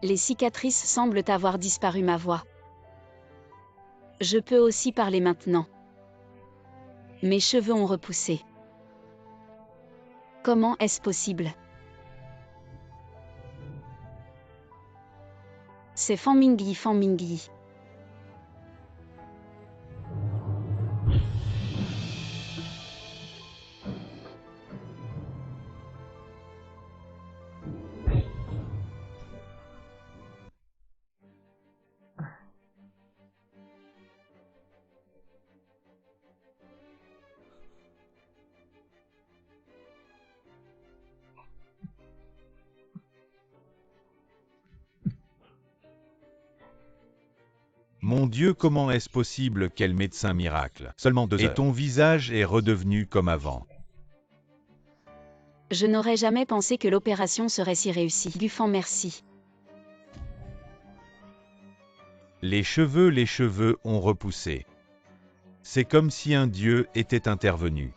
S2: Les cicatrices semblent avoir disparu, ma voix. Je peux aussi parler maintenant. Mes cheveux ont repoussé. Comment est-ce possible? C'est Fan Mingyi.
S1: Mon Dieu, comment est-ce possible? Quel médecin miracle? Seulement 2 heures. Et ton visage est redevenu comme avant.
S2: Je n'aurais jamais pensé que l'opération serait si réussie. Gufan, merci.
S1: Les cheveux ont repoussé. C'est comme si un dieu était intervenu.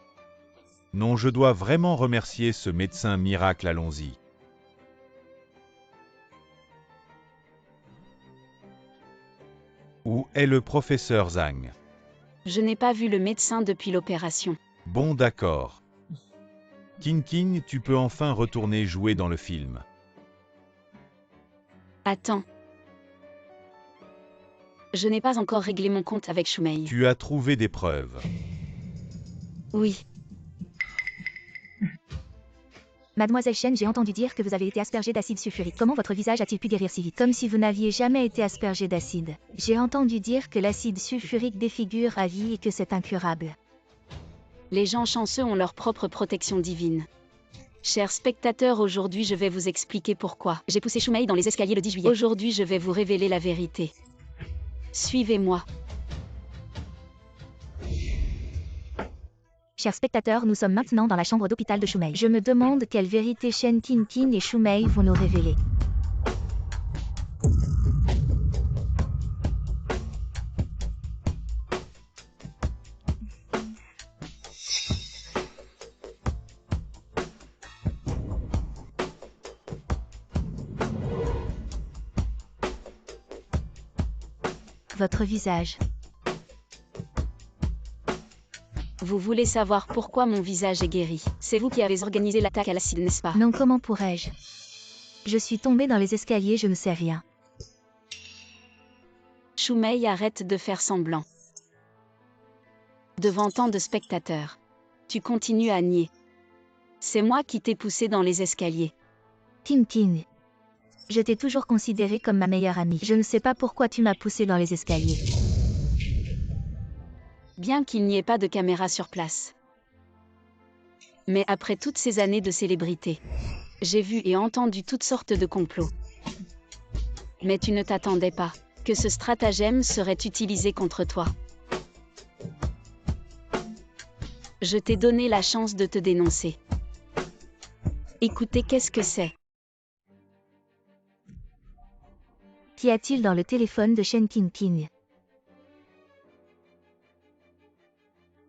S1: Non, je dois vraiment remercier ce médecin miracle, allons-y. Où est le professeur Zhang?
S2: Je n'ai pas vu le médecin depuis l'opération.
S1: Bon, d'accord. King, tu peux enfin retourner jouer dans le film.
S2: Attends. Je n'ai pas encore réglé mon compte avec Shumei.
S1: Tu as trouvé des preuves.
S2: Oui.
S3: Mademoiselle Chen, j'ai entendu dire que vous avez été aspergée d'acide sulfurique. Comment votre visage a-t-il pu guérir si vite? Comme si vous n'aviez jamais été aspergée d'acide. J'ai entendu dire que l'acide sulfurique défigure à vie et que c'est incurable.
S2: Les gens chanceux ont leur propre protection divine. Chers spectateurs, aujourd'hui je vais vous expliquer pourquoi. J'ai poussé Shumei dans les escaliers le 10 juillet. Aujourd'hui je vais vous révéler la vérité. Suivez-moi.
S3: Chers spectateurs, nous sommes maintenant dans la chambre d'hôpital de Shumei. Je me demande quelle vérité Shen King et Shumei vont nous révéler. Votre visage.
S2: Vous voulez savoir pourquoi mon visage est guéri. C'est vous qui avez organisé l'attaque à l'acide, n'est-ce pas?
S3: Non, comment pourrais-je? Je suis tombée dans les escaliers, je ne sais rien.
S2: Shumei, arrête de faire semblant. Devant tant de spectateurs. Tu continues à nier. C'est moi qui t'ai poussé dans les escaliers.
S3: King King. Je t'ai toujours considéré comme ma meilleure amie. Je ne sais pas pourquoi tu m'as poussé dans les escaliers.
S2: Bien qu'il n'y ait pas de caméra sur place. Mais après toutes ces années de célébrité, j'ai vu et entendu toutes sortes de complots. Mais tu ne t'attendais pas que ce stratagème serait utilisé contre toi. Je t'ai donné la chance de te dénoncer. Écoutez, qu'est-ce que c'est?
S3: Qu'y a-t-il dans le téléphone de Shen King King?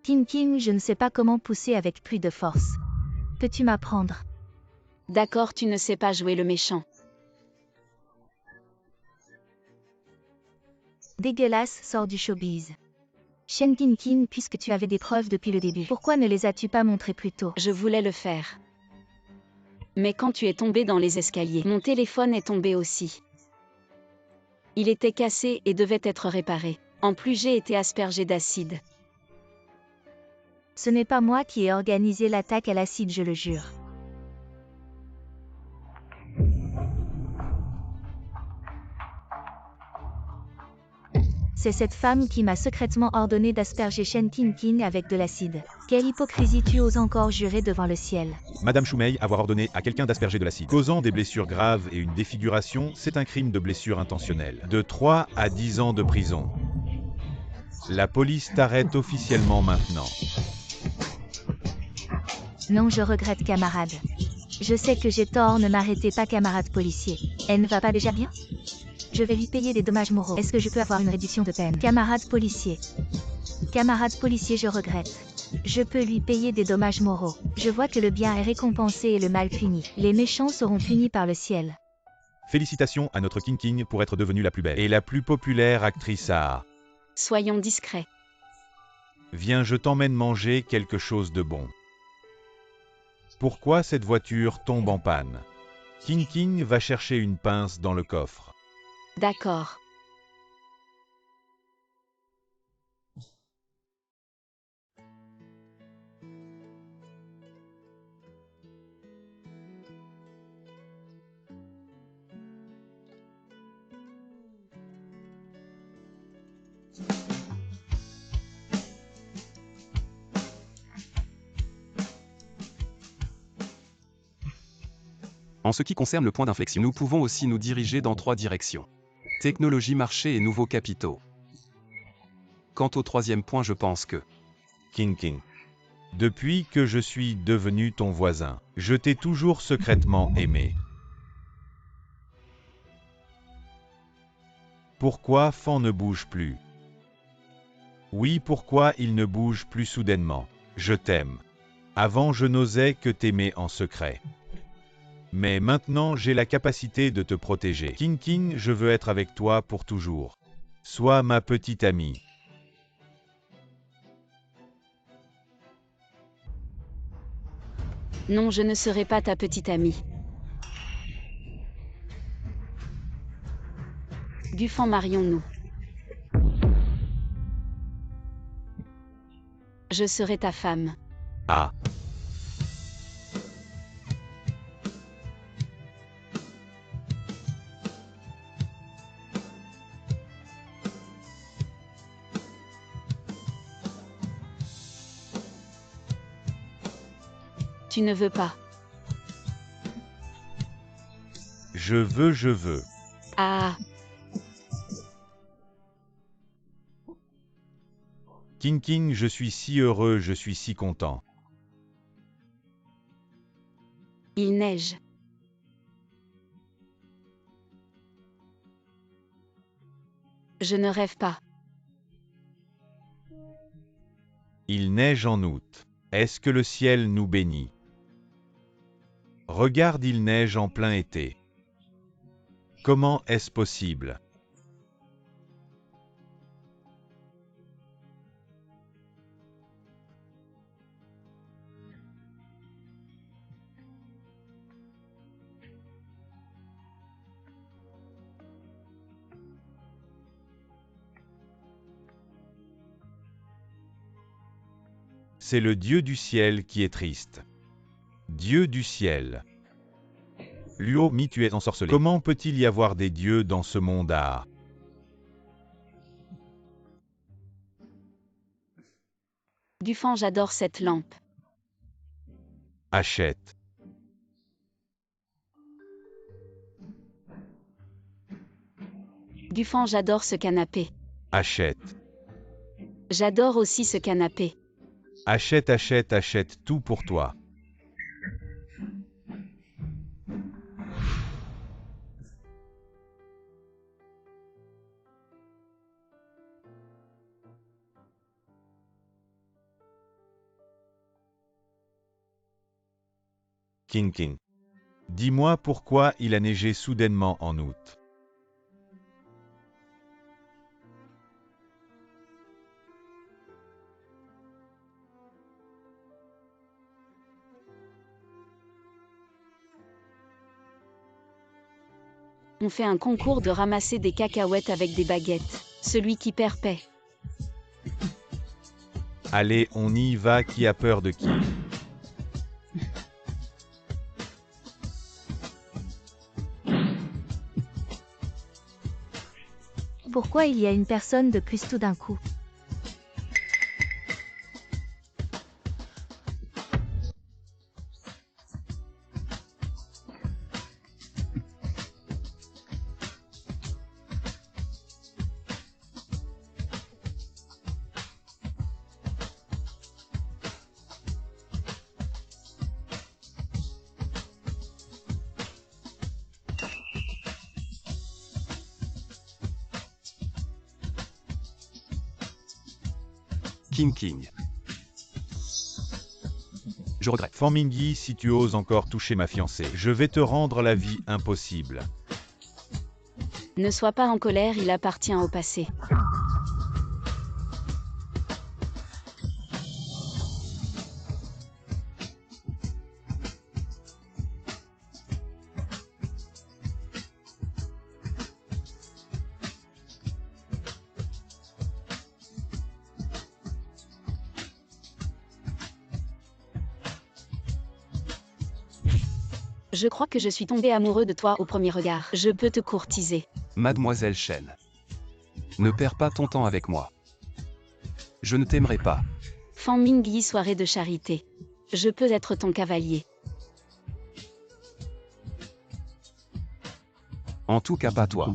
S3: King King, je ne sais pas comment pousser avec plus de force. Peux-tu m'apprendre?
S2: D'accord, tu ne sais pas jouer le méchant.
S3: Dégueulasse, sors du showbiz. Shen King King, puisque tu avais des preuves depuis le début, pourquoi ne les as-tu pas montrées plus tôt?
S2: Je voulais le faire. Mais quand tu es tombé dans les escaliers, mon téléphone est tombé aussi. Il était cassé et devait être réparé. En plus, j'ai été aspergé d'acide.
S3: Ce n'est pas moi qui ai organisé l'attaque à l'acide, je le jure. C'est cette femme qui m'a secrètement ordonné d'asperger Shen King King avec de l'acide. Quelle hypocrisie, tu oses encore jurer devant le ciel.
S1: Madame Shumei, avoir ordonné à quelqu'un d'asperger de l'acide, causant des blessures graves et une défiguration, c'est un crime de blessure intentionnelle. De 3 à 10 ans de prison. La police t'arrête officiellement maintenant.
S3: Non, je regrette, camarade. Je sais que j'ai tort, ne m'arrêtez pas, camarade policier. Elle ne va pas déjà bien? Je vais lui payer des dommages moraux. Est-ce que je peux avoir une réduction de peine? Camarade policier. Camarade policier, je regrette. Je peux lui payer des dommages moraux. Je vois que le bien est récompensé et le mal puni. Les méchants seront punis par le ciel.
S1: Félicitations à notre King King pour être devenue la plus belle et la plus populaire actrice à...
S2: Soyons discrets.
S1: Viens, je t'emmène manger quelque chose de bon. Pourquoi cette voiture tombe en panne? King King va chercher une pince dans le coffre.
S2: D'accord.
S4: En ce qui concerne le point d'inflexion, nous pouvons aussi nous diriger dans 3 directions. Technologie, marché et nouveaux capitaux. Quant au 3e point, je pense que...
S1: King King. Depuis que je suis devenu ton voisin, je t'ai toujours secrètement aimé. Pourquoi Fan ne bouge plus? Oui, pourquoi il ne bouge plus soudainement? Je t'aime. Avant, je n'osais que t'aimer en secret. Mais maintenant, j'ai la capacité de te protéger. King King, je veux être avec toi pour toujours. Sois ma petite amie.
S2: Non, je ne serai pas ta petite amie. Gufan, marions-nous. Je serai ta femme.
S1: Ah.
S2: Tu ne veux pas.
S1: Je veux.
S2: Ah.
S1: King King, je suis si heureux, je suis si content.
S2: Il neige. Je ne rêve pas.
S1: Il neige en août. Est-ce que le ciel nous bénit? Regarde, il neige en plein été. Comment est-ce possible? C'est le dieu du ciel qui est triste. Dieu du ciel. Luo Mi, tu es ensorcelé. Comment peut-il y avoir des dieux dans ce monde à...
S2: Dufan, j'adore cette lampe.
S1: Achète.
S2: Dufan, j'adore ce canapé.
S1: Achète.
S2: J'adore aussi ce canapé.
S1: Achète, achète, achète tout pour toi. King King. Dis-moi pourquoi il a neigé soudainement en août.
S2: On fait un concours de ramasser des cacahuètes avec des baguettes. Celui qui perd paie.
S1: Allez, on y va, qui a peur de qui?
S3: Pourquoi il y a une personne de plus tout d'un coup?
S4: King King. Je regrette.
S1: Fan Mingyi, si tu oses encore toucher ma fiancée, je vais te rendre la vie impossible.
S2: Ne sois pas en colère, il appartient au passé. Je crois que je suis tombé amoureux de toi au premier regard. Je peux te courtiser.
S4: Mademoiselle Chen. Ne perds pas ton temps avec moi. Je ne t'aimerai pas.
S2: Fan Mingyi, soirée de charité. Je peux être ton cavalier.
S4: En tout cas pas toi.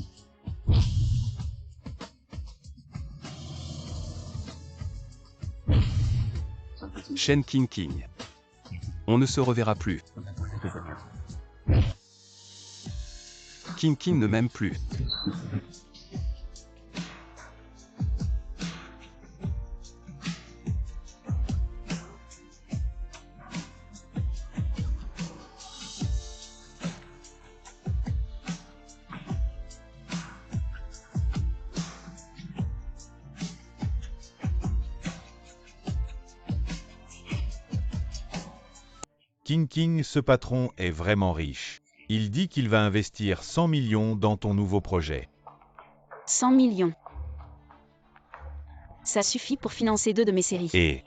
S4: Shen King King. On ne se reverra plus. King King ne m'aime plus.
S1: King King, ce patron est vraiment riche. Il dit qu'il va investir 100 millions dans ton nouveau projet.
S2: 100 millions. Ça suffit pour financer 2 de mes séries.
S1: Et...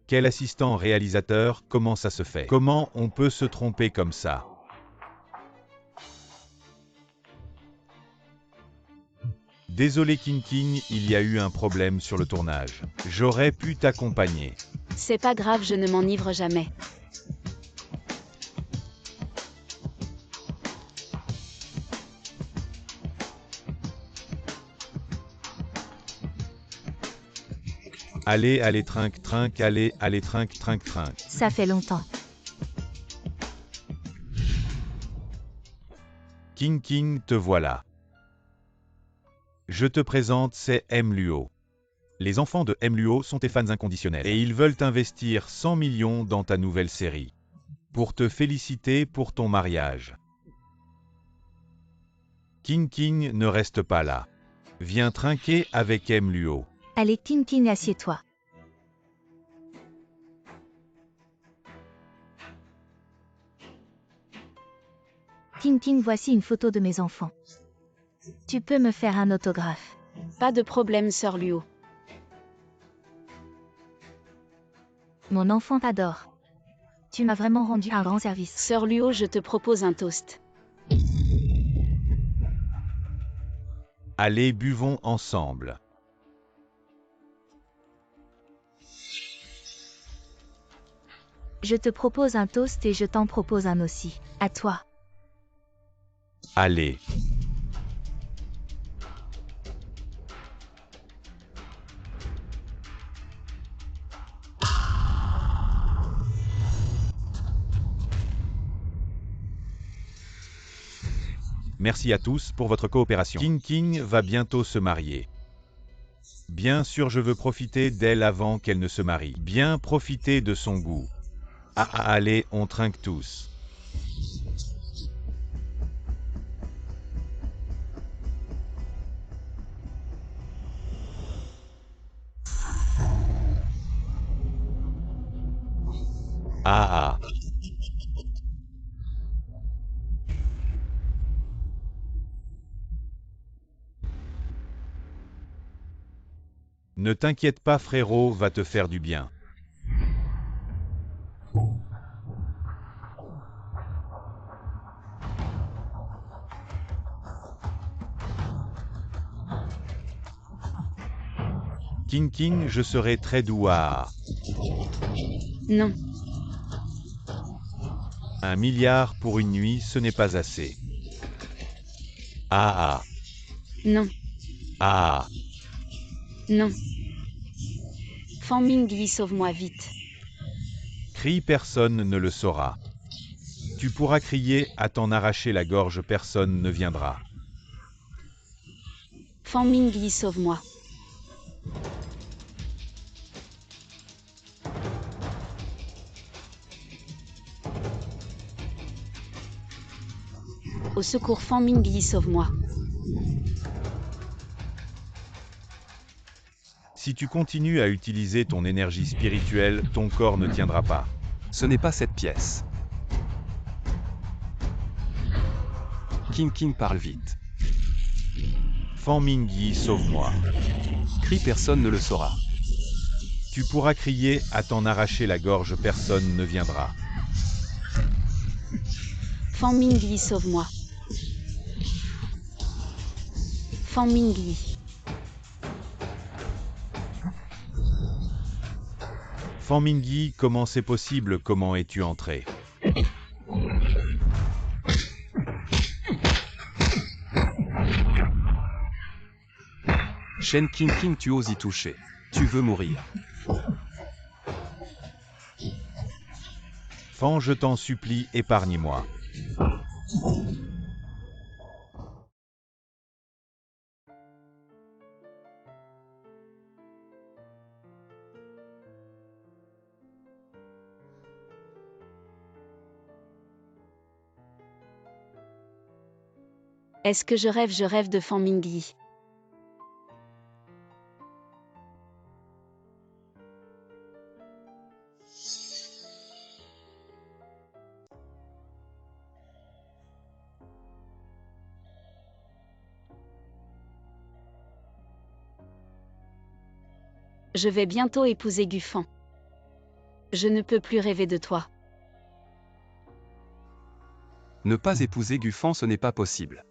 S1: Quel assistant réalisateur, comment ça se fait? Comment on peut se tromper comme ça? Désolé King King, il y a eu un problème sur le tournage. J'aurais pu t'accompagner.
S2: C'est pas grave, je ne m'enivre jamais.
S1: Allez, allez, trinque, trinque, allez, allez, trinque, trinque, trinque.
S3: Ça fait longtemps.
S1: King King, te voilà. Je te présente, c'est M. Luo. Les enfants de M. Luo sont tes fans inconditionnels et ils veulent investir 100 millions dans ta nouvelle série. Pour te féliciter pour ton mariage. King King, ne reste pas là. Viens trinquer avec M. Luo.
S3: Allez, King King, assieds-toi. King King, voici une photo de mes enfants. Tu peux me faire un autographe?
S2: Pas de problème, sœur Luo.
S3: Mon enfant t'adore. Tu m'as vraiment rendu un grand service.
S2: Sœur Luo, je te propose un toast.
S1: Allez, buvons ensemble.
S3: Je te propose un toast et je t'en propose un aussi. À toi.
S1: Allez. Merci à tous pour votre coopération. King va bientôt se marier. Bien sûr, je veux profiter d'elle avant qu'elle ne se marie. Bien profiter de son goût. Allez, on trinque tous. Ah. Ne t'inquiète pas, frérot, va te faire du bien. King, je serai très douard.
S2: Non.
S1: 1 milliard pour une nuit, ce n'est pas assez. Ah.
S2: Non.
S1: Ah.
S2: Non. Fan Mingyi, sauve-moi vite.
S1: Crie, personne ne le saura. Tu pourras crier, à t'en arracher la gorge, personne ne viendra.
S2: Fan Mingyi, sauve-moi. Au secours, Fan Mingyi, sauve-moi.
S1: Si tu continues à utiliser ton énergie spirituelle, ton corps ne tiendra pas.
S4: Ce n'est pas cette pièce. King parle vite.
S1: Fan Mingyi, sauve-moi.
S4: Crie, personne ne le saura.
S1: Tu pourras crier, à t'en arracher la gorge, personne ne viendra.
S2: Fan Mingyi, sauve-moi. Fan Mingyi.
S1: Fan Mingyi, comment c'est possible? Comment es-tu entré?
S4: Shen King, tu oses y toucher. Tu veux mourir.
S1: Fan, je t'en supplie, épargne-moi.
S2: Est-ce que je rêve de Fan Mingyi. Je vais bientôt épouser Gufan. Je ne peux plus rêver de toi.
S4: Ne pas épouser Gufan, ce n'est pas possible.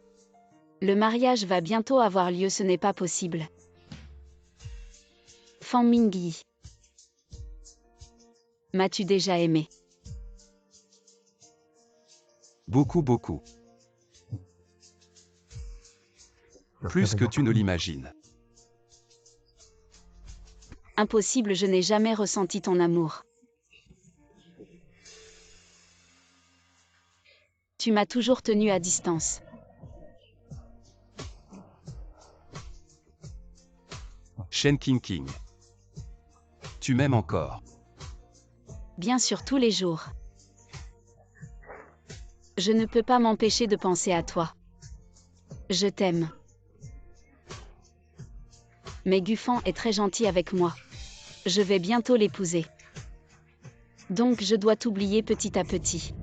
S2: Le mariage va bientôt avoir lieu, ce n'est pas possible. Fan Mingyi. M'as-tu déjà aimé?
S4: Beaucoup. Plus que tu ne l'imagines.
S2: Impossible, je n'ai jamais ressenti ton amour. Tu m'as toujours tenu à distance.
S4: Shen King. Tu m'aimes encore.
S2: Bien sûr, tous les jours. Je ne peux pas m'empêcher de penser à toi. Je t'aime. Mais Gufan est très gentil avec moi. Je vais bientôt l'épouser. Donc je dois t'oublier petit à petit.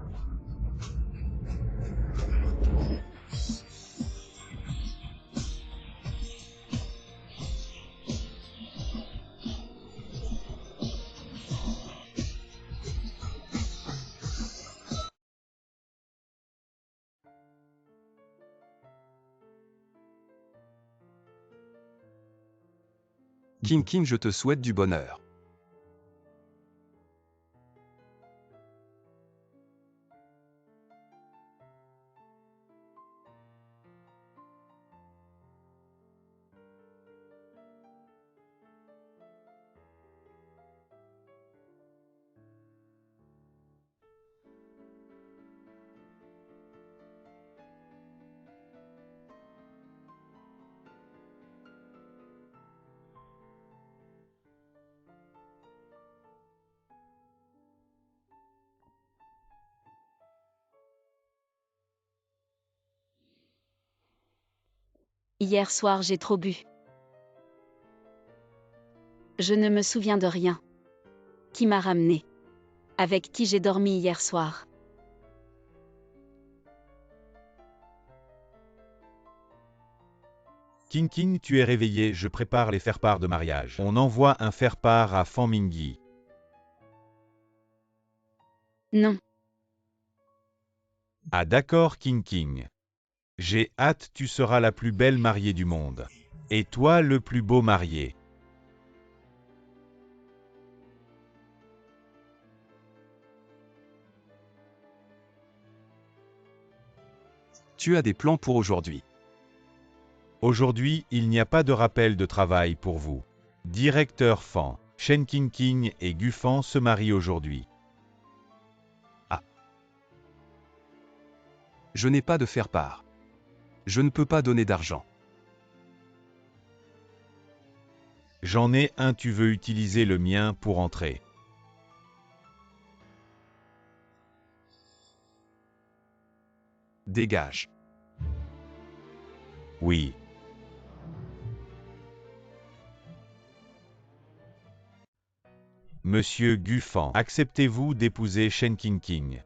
S4: King King, je te souhaite du bonheur.
S2: Hier soir j'ai trop bu. Je ne me souviens de rien. Qui m'a ramené? Avec qui j'ai dormi hier soir?
S1: King King, tu es réveillé, je prépare les faire-part de mariage. On envoie un faire-part à Fan Mingyi.
S2: Non.
S1: Ah d'accord King King. J'ai hâte, tu seras la plus belle mariée du monde. Et toi le plus beau marié.
S4: Tu as des plans pour aujourd'hui.
S1: Aujourd'hui, il n'y a pas de rappel de travail pour vous. Directeur Fan, Shen King King et Gu Fan se marient aujourd'hui.
S4: Je n'ai pas de faire-part. Je ne peux pas donner d'argent.
S1: J'en ai un, tu veux utiliser le mien pour entrer.
S4: Dégage.
S1: Oui. Monsieur Gu Fan, acceptez-vous d'épouser Shen King King?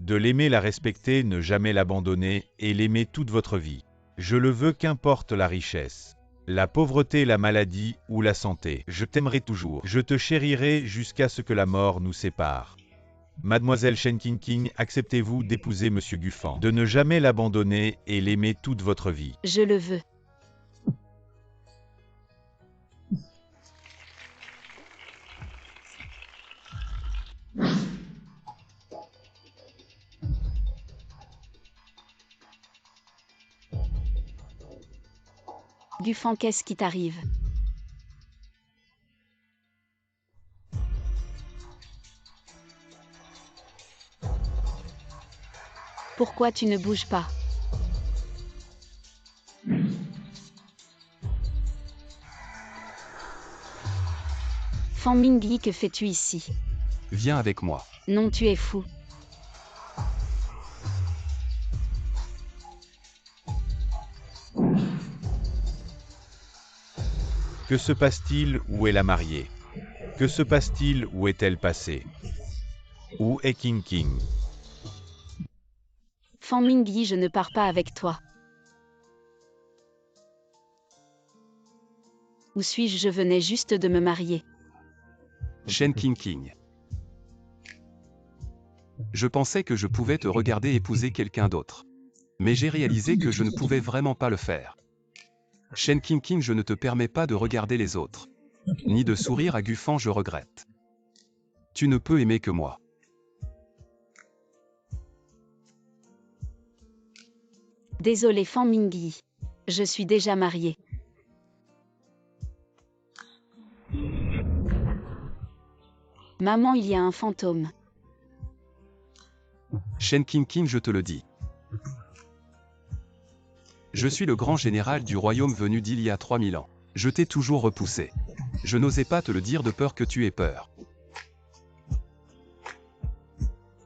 S1: De l'aimer, la respecter, ne jamais l'abandonner, et l'aimer toute votre vie. Je le veux, qu'importe la richesse, la pauvreté, la maladie ou la santé. Je t'aimerai toujours. Je te chérirai jusqu'à ce que la mort nous sépare. Mademoiselle Shen King King, acceptez-vous d'épouser Monsieur Gu Fan, de ne jamais l'abandonner et l'aimer toute votre vie?
S2: Je le veux. Gu Fan, qu'est-ce qui t'arrive? Pourquoi tu ne bouges pas? Fan Mingyi, que fais-tu ici?
S4: Viens avec moi.
S2: Non, tu es fou.
S1: Que se passe-t-il? Où est la mariée? Que se passe-t-il? Où est-elle passée? Où est King King?
S2: Fan Mingyi, je ne pars pas avec toi. Où suis-je? Je venais juste de me marier.
S4: Shen King King. Je pensais que je pouvais te regarder épouser quelqu'un d'autre. Mais j'ai réalisé que je ne pouvais vraiment pas le faire. Shen King King, je ne te permets pas de regarder les autres. Ni de sourire à Gu Fan, je regrette. Tu ne peux aimer que moi.
S2: Désolé Fan Mingyi. Je suis déjà mariée. Maman, il y a un fantôme.
S4: Shen King King, je te le dis. Je suis le grand général du royaume venu d'il y a 3000 ans. Je t'ai toujours repoussé. Je n'osais pas te le dire de peur que tu aies peur.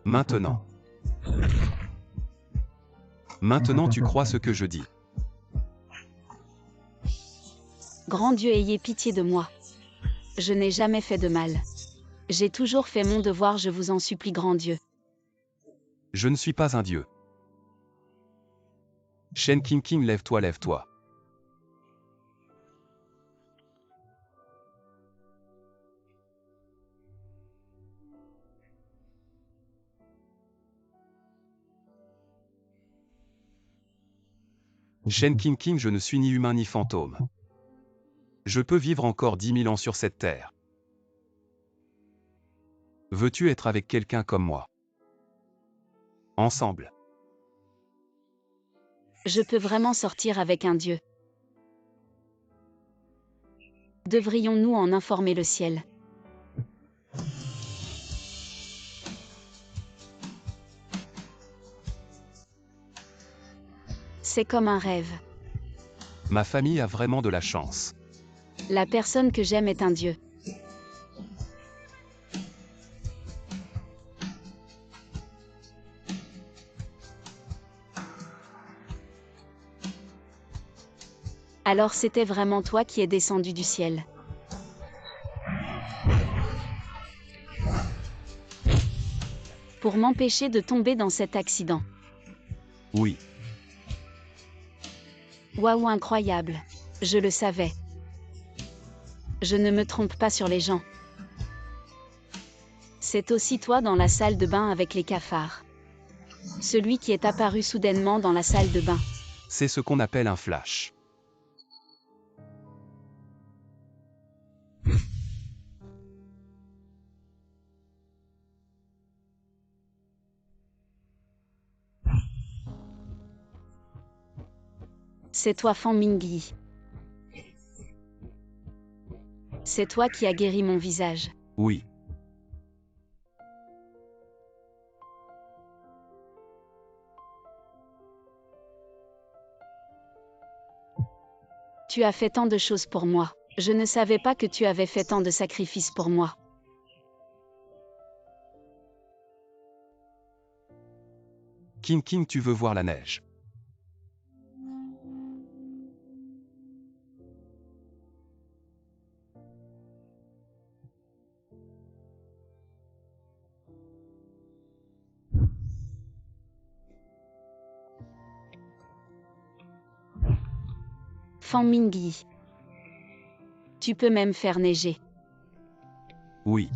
S4: Maintenant. Maintenant tu crois ce que je dis.
S2: Grand Dieu, ayez pitié de moi. Je n'ai jamais fait de mal. J'ai toujours fait mon devoir, je vous en supplie, grand Dieu.
S4: Je ne suis pas un dieu. Shen King King, lève-toi, lève-toi. Shen King King, je ne suis ni humain ni fantôme. Je peux vivre encore 10 000 ans sur cette terre. Veux-tu être avec quelqu'un comme moi? Ensemble.
S2: Je peux vraiment sortir avec un dieu. Devrions-nous en informer le ciel? C'est comme un rêve.
S4: Ma famille a vraiment de la chance.
S2: La personne que j'aime est un dieu. Alors c'était vraiment toi qui es descendu du ciel. Pour m'empêcher de tomber dans cet accident.
S4: Oui.
S2: Waouh, incroyable. Je le savais. Je ne me trompe pas sur les gens. C'est aussi toi dans la salle de bain avec les cafards. Celui qui est apparu soudainement dans la salle de bain.
S4: C'est ce qu'on appelle un flash.
S2: C'est toi Fan Mingyi. C'est toi qui as guéri mon visage.
S4: Oui.
S2: Tu as fait tant de choses pour moi. Je ne savais pas que tu avais fait tant de sacrifices pour moi.
S4: King King, tu veux voir la neige?
S2: Fan Mingyi. Tu peux même faire neiger.
S4: Oui.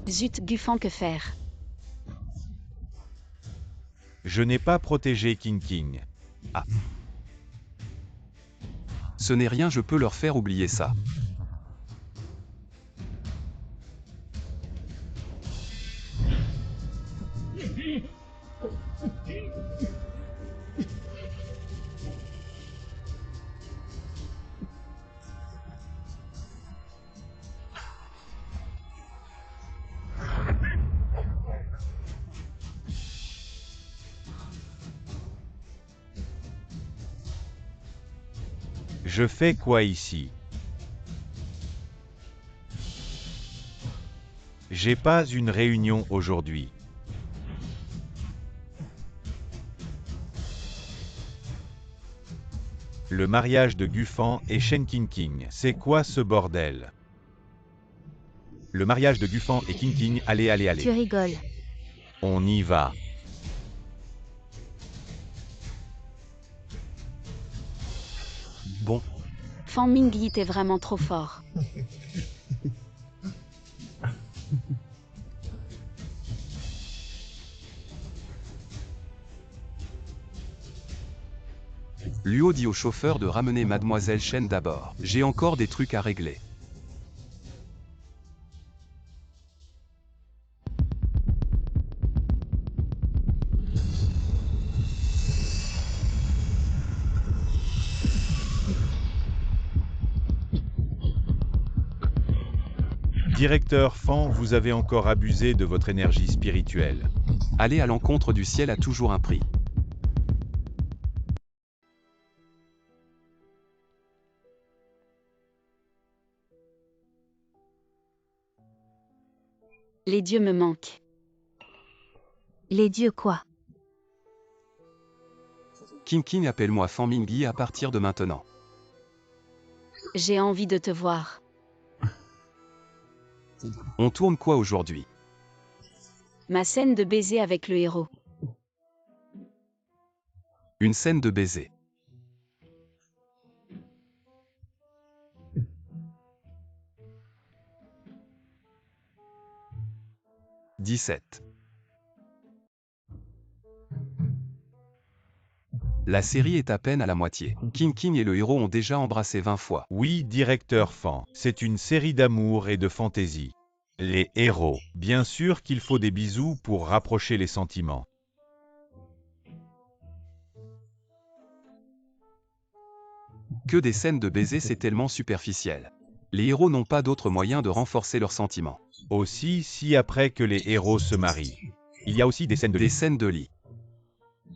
S2: Zut, Gufan, que faire?
S1: Je n'ai pas protégé King King.
S4: Ce n'est rien, je peux leur faire oublier ça.
S1: Je fais quoi ici? J'ai pas une réunion aujourd'hui. Le mariage de Gufan et Shen King King, c'est quoi ce bordel? Le mariage de Gufan et King King, allez, allez,
S3: Tu
S1: allez.
S3: rigoles.
S1: On y va.
S4: Bon,
S2: Fan Mingyi, t'es vraiment trop fort.
S4: Luo dit au chauffeur de ramener Mademoiselle Chen d'abord. J'ai encore des trucs à régler.
S1: Directeur Fan, vous avez encore abusé de votre énergie spirituelle.
S4: Aller à l'encontre du ciel a toujours un prix.
S2: Les dieux me manquent.
S3: Les dieux quoi?
S4: King King, appelle-moi Fan Mingyi à partir de maintenant.
S2: J'ai envie de te voir.
S4: On tourne quoi aujourd'hui?
S2: Ma scène de baiser avec le héros.
S4: Une scène de baiser. « 17. La série est à peine à la moitié. King King et le héros ont déjà embrassé 20 fois.
S1: Oui, directeur Fan, c'est une série d'amour et de fantaisie. Les héros. Bien sûr qu'il faut des bisous pour rapprocher les sentiments.
S4: Que des scènes de baiser, c'est tellement superficiel. Les héros n'ont pas d'autre moyen de renforcer leurs sentiments.
S1: Aussi, si après que les héros se marient. Il y a aussi des scènes de
S4: Des
S1: lit.
S4: scènes de lit.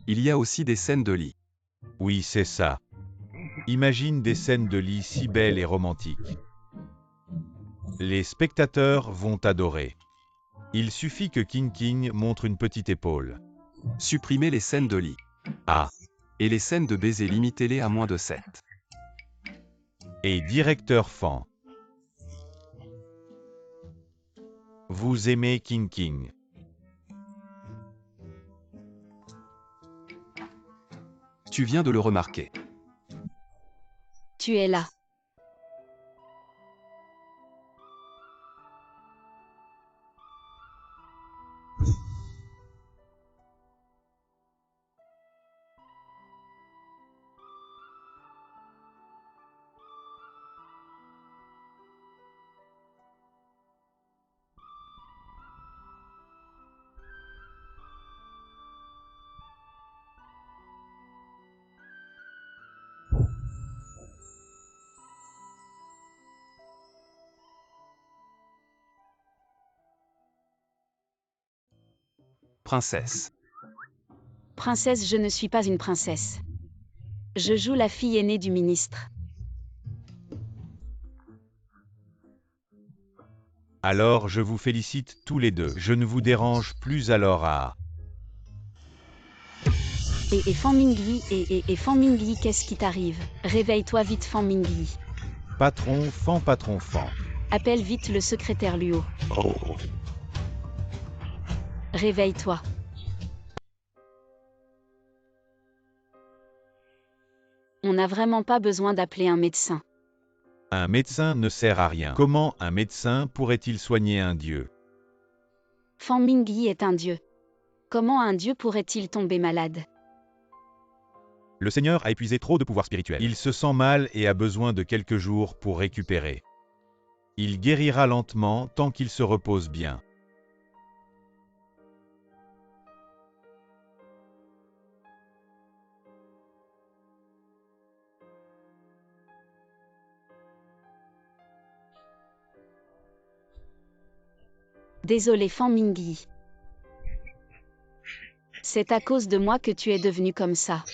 S4: Il y a aussi des scènes de lit.
S1: Oui, c'est ça. Imagine des scènes de lit si belles et romantiques. Les spectateurs vont adorer. Il suffit que King King montre une petite épaule.
S4: Supprimez les scènes de lit.
S1: Ah,
S4: Et les scènes de baiser, limitez-les à moins de 7.
S1: et directeur Fan. Vous aimez King King.
S4: Tu viens de le remarquer.
S2: Tu es là.
S4: Princesse.
S2: Princesse, je ne suis pas une princesse. Je joue la fille aînée du ministre.
S1: Alors je vous félicite tous les deux. Je ne vous dérange plus alors à...
S2: Et Fan Mingyi, et Fan Mingyi, qu'est-ce qui t'arrive? Réveille-toi vite, Fan Mingyi.
S1: Patron Fan.
S2: Appelle vite le secrétaire Luo. Réveille-toi. On n'a vraiment pas besoin d'appeler un médecin.
S1: Un médecin ne sert à rien. Comment un médecin pourrait-il soigner un dieu?
S2: Fan Mingyi est un dieu. Comment un dieu pourrait-il tomber malade?
S1: Le Seigneur a épuisé trop de pouvoirs spirituels. Il se sent mal et a besoin de quelques jours pour récupérer. Il guérira lentement tant qu'il se repose bien.
S2: Désolé, Fan Mingyi. C'est à cause de moi que tu es devenu comme ça.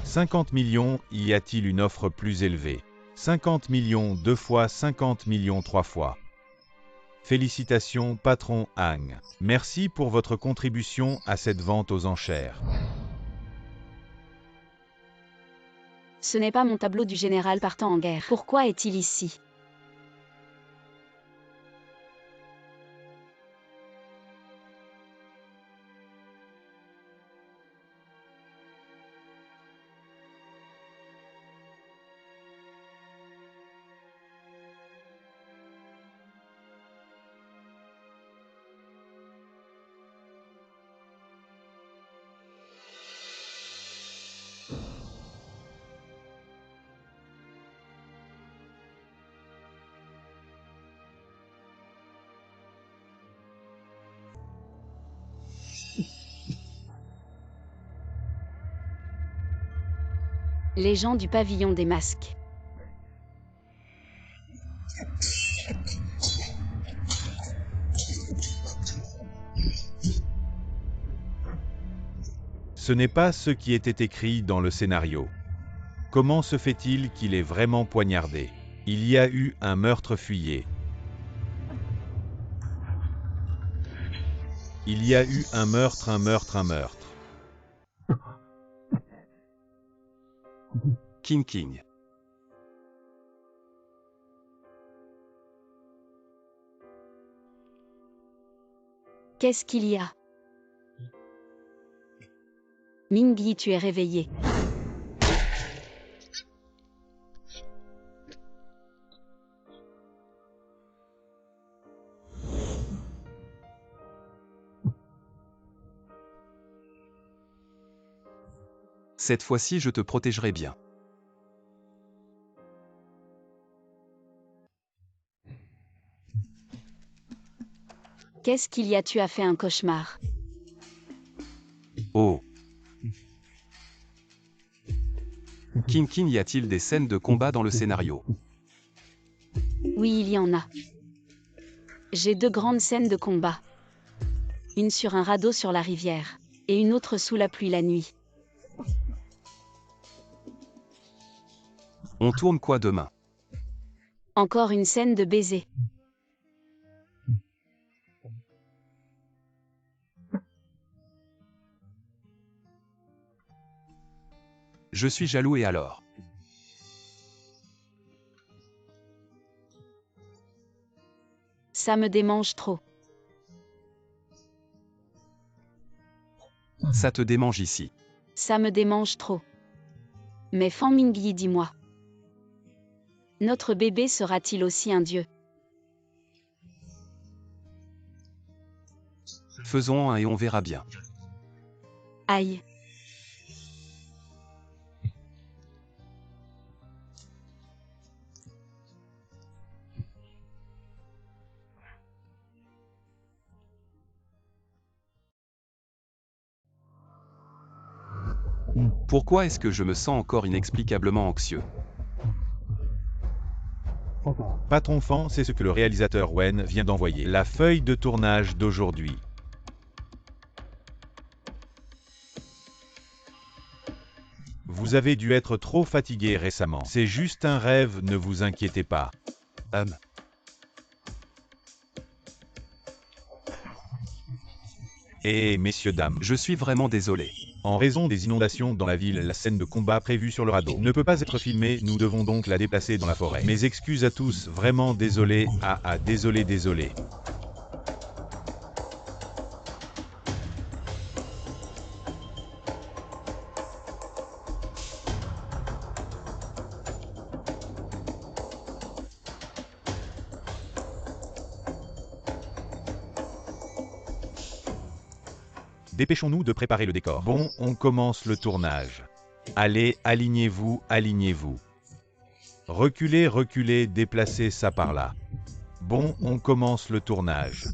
S1: « 50 millions, y a-t-il une offre plus élevée? 50 millions 2 fois, 50 millions 3 fois. Félicitations, patron Hang. Merci pour votre contribution à cette vente aux enchères.
S2: Ce n'est pas mon tableau du général partant en guerre. Pourquoi est-il ici? Les gens du pavillon des masques.
S1: Ce n'est pas ce qui était écrit dans le scénario. Comment se fait-il qu'il ait vraiment poignardé? Il y a eu un meurtre fuyé. Il y a eu un meurtre.
S4: King.
S2: Qu'est-ce qu'il y a? Mingyi, tu es réveillé.
S4: Cette fois-ci, je te protégerai bien.
S2: Qu'est-ce qu'il y a? Tu as fait un cauchemar.
S4: Oh. King, y a-t-il des scènes de combat dans le scénario?
S2: Oui, il y en a. J'ai 2 grandes scènes de combat. Une sur un radeau sur la rivière, et une autre sous la pluie la nuit.
S4: On tourne quoi demain?
S2: Encore une scène de baiser.
S4: Je suis jaloux et alors?
S2: Ça me démange trop.
S4: Ça te démange ici.
S2: Ça me démange trop. Mais Fan Mingyi, dis-moi. Notre bébé sera-t-il aussi un dieu?
S4: Faisons un et on verra bien.
S2: Aïe.
S4: Pourquoi est-ce que je me sens encore inexplicablement anxieux?
S1: Patron Fan, c'est ce que le réalisateur Wen vient d'envoyer. La feuille de tournage d'aujourd'hui. Vous avez dû être trop fatigué récemment. C'est juste un rêve, ne vous inquiétez pas. Et messieurs, dames,
S4: Je suis vraiment désolé.
S1: en raison des inondations dans la ville, la scène de combat prévue sur le radeau ne peut pas être filmée, nous devons donc la déplacer dans la forêt. Mes excuses à tous, vraiment désolé, désolé. Dépêchons-nous de préparer le décor. Bon, on commence le tournage. Allez, alignez-vous. Reculez, déplacez ça par là. Bon, on commence le tournage.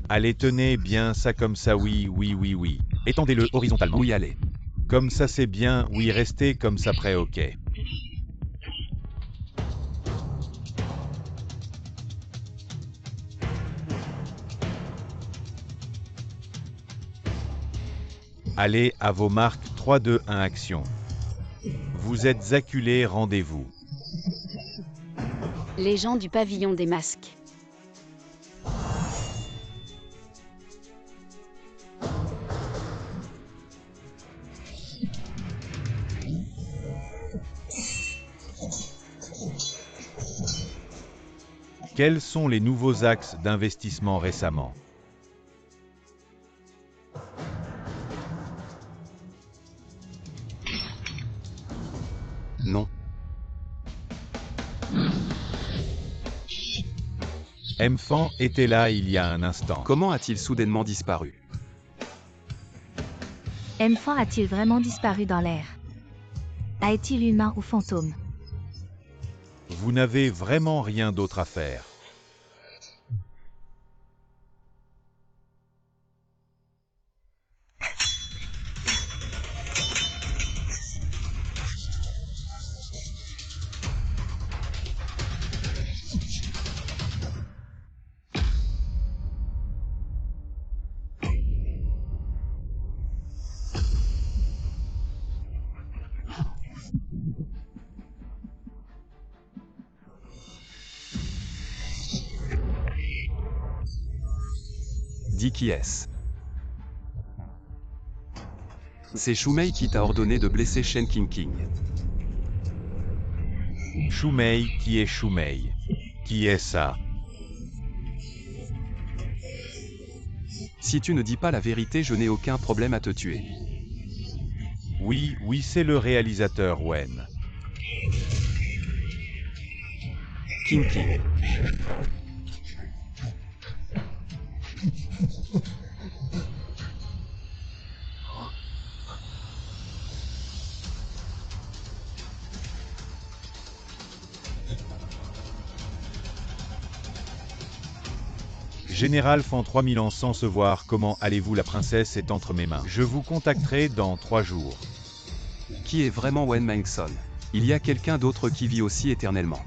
S1: Allez, tenez bien ça comme ça, oui. Étendez-le horizontalement.
S4: Oui, allez.
S1: Comme ça c'est bien, oui, restez comme ça près, ok. Allez, à vos marques, 3, 2, 1, action. Vous êtes acculés, rendez-vous.
S2: Les gens du pavillon des masques.
S1: Quels sont les nouveaux axes d'investissement récemment?
S4: Non.
S1: Mfan était là il y a un instant.
S4: Comment a-t-il soudainement disparu?
S3: Mfan a-t-il vraiment disparu dans l'air? Est-il humain ou fantôme?
S1: Vous n'avez vraiment rien d'autre à faire.
S4: Dis qui est-ce? C'est Shumei qui t'a ordonné de blesser Shen Qingqing.
S1: Shumei, qui est Shumei? Qui est ça?
S4: Si tu ne dis pas la vérité, je n'ai aucun problème à te tuer.
S1: Oui, oui, c'est le réalisateur Wen.
S4: Qingqing.
S1: Général Fan 3000 ans sans se voir, comment allez-vous? La princesse est entre mes mains. Je vous contacterai dans 3 jours.
S4: Qui est vraiment Wen Mengson? Il y a quelqu'un d'autre qui vit aussi éternellement.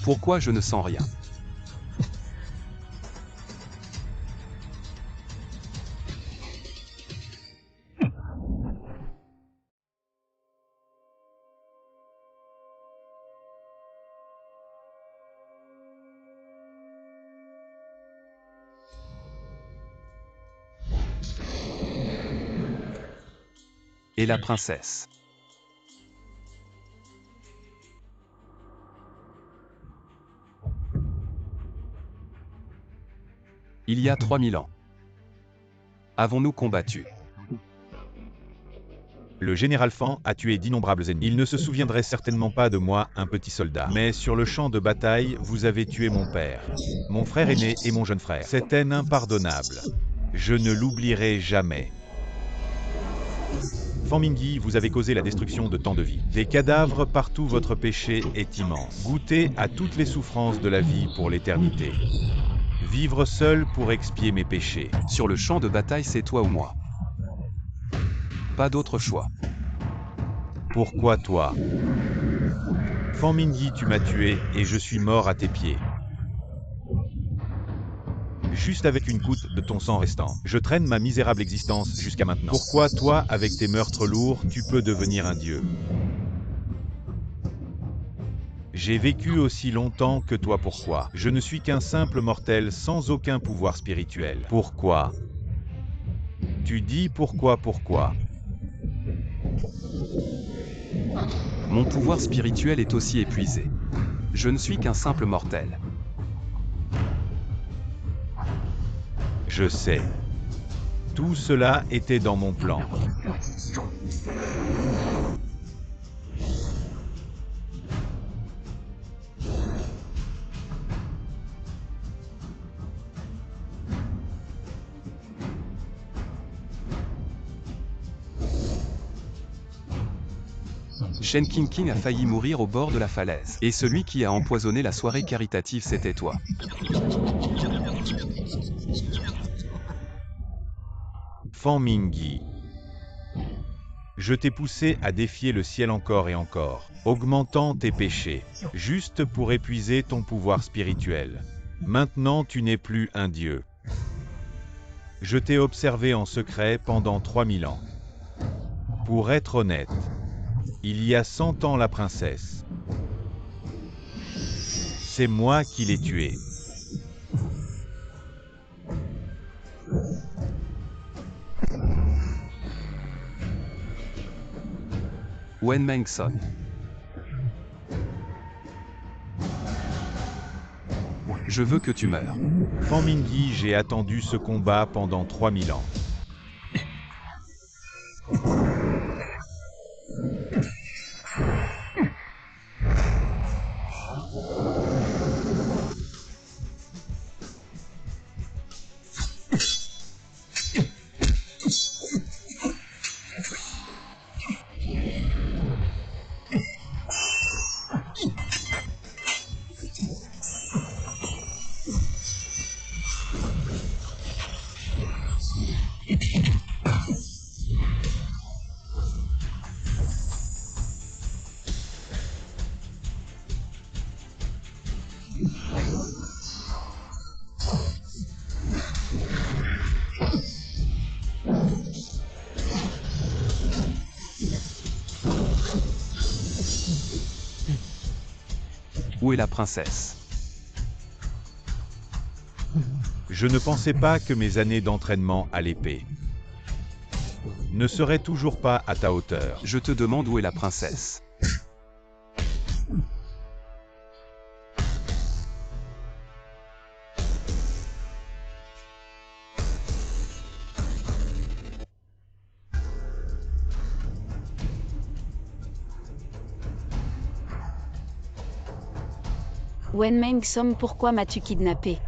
S4: Pourquoi je ne sens rien? Et la princesse? Il y a 3000 ans. Avons-nous combattu?
S1: Le général Fan a tué d'innombrables ennemis. Il ne se souviendrait certainement pas de moi, un petit soldat. Mais sur le champ de bataille, vous avez tué mon père, mon frère aîné et mon jeune frère. Cette haine impardonnable. Je ne l'oublierai jamais. Fan Mingyi, vous avez causé la destruction de tant de vies. Des cadavres partout, votre péché est immense. Goûtez à toutes les souffrances de la vie pour l'éternité. Vivre seul pour expier mes péchés.
S4: Sur le champ de bataille, c'est toi ou moi. Pas d'autre choix.
S1: Pourquoi toi? Fan Mingyi, tu m'as tué et je suis mort à tes pieds. Juste avec une goutte de ton sang restant. Je traîne ma misérable existence jusqu'à maintenant. Pourquoi toi, avec tes meurtres lourds, tu peux devenir un dieu? J'ai vécu aussi longtemps que toi, pourquoi? Je ne suis qu'un simple mortel sans aucun pouvoir spirituel. Pourquoi? Tu dis pourquoi?
S4: Mon pouvoir spirituel est aussi épuisé. Je ne suis qu'un simple mortel.
S1: Je sais. Tout cela était dans mon plan.
S4: Shen Qingqing a failli mourir au bord de la falaise. Et celui qui a empoisonné la soirée caritative, c'était toi.
S1: Fan Mingyi. Je t'ai poussé à défier le ciel encore et encore, augmentant tes péchés, juste pour épuiser ton pouvoir spirituel. Maintenant tu n'es plus un dieu. Je t'ai observé en secret pendant 3000 ans. Pour être honnête, il y a 100 ans la princesse. C'est moi qui l'ai tuée.
S4: Wen Mengson. Je veux que tu meures.
S1: Fan Mingyi, j'ai attendu ce combat pendant 3000 ans.
S4: Où est la princesse?
S1: Je ne pensais pas que mes années d'entraînement à l'épée ne seraient toujours pas à ta hauteur.
S4: Je te demande où est la princesse.
S2: Wenmeng Som, pourquoi m'as-tu kidnappé?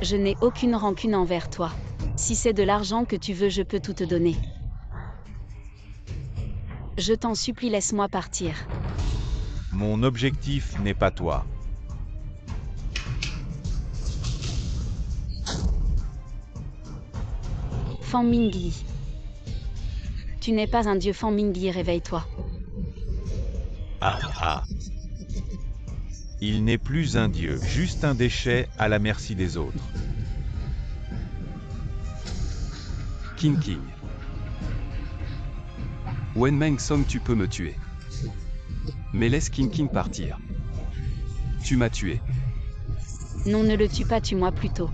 S2: Je n'ai aucune rancune envers toi. Si c'est de l'argent que tu veux, je peux tout te donner. Je t'en supplie, laisse-moi partir.
S1: Mon objectif n'est pas toi.
S2: Fan Mingyi. Tu n'es pas un dieu, Fan Mingyi, réveille-toi.
S1: Ah ah. Il n'est plus un dieu, juste un déchet à la merci des autres.
S4: King King. Wenmeng Som, tu peux me tuer. Mais laisse King King partir. Tu m'as tué.
S2: Non, ne le tue pas, tue-moi plutôt.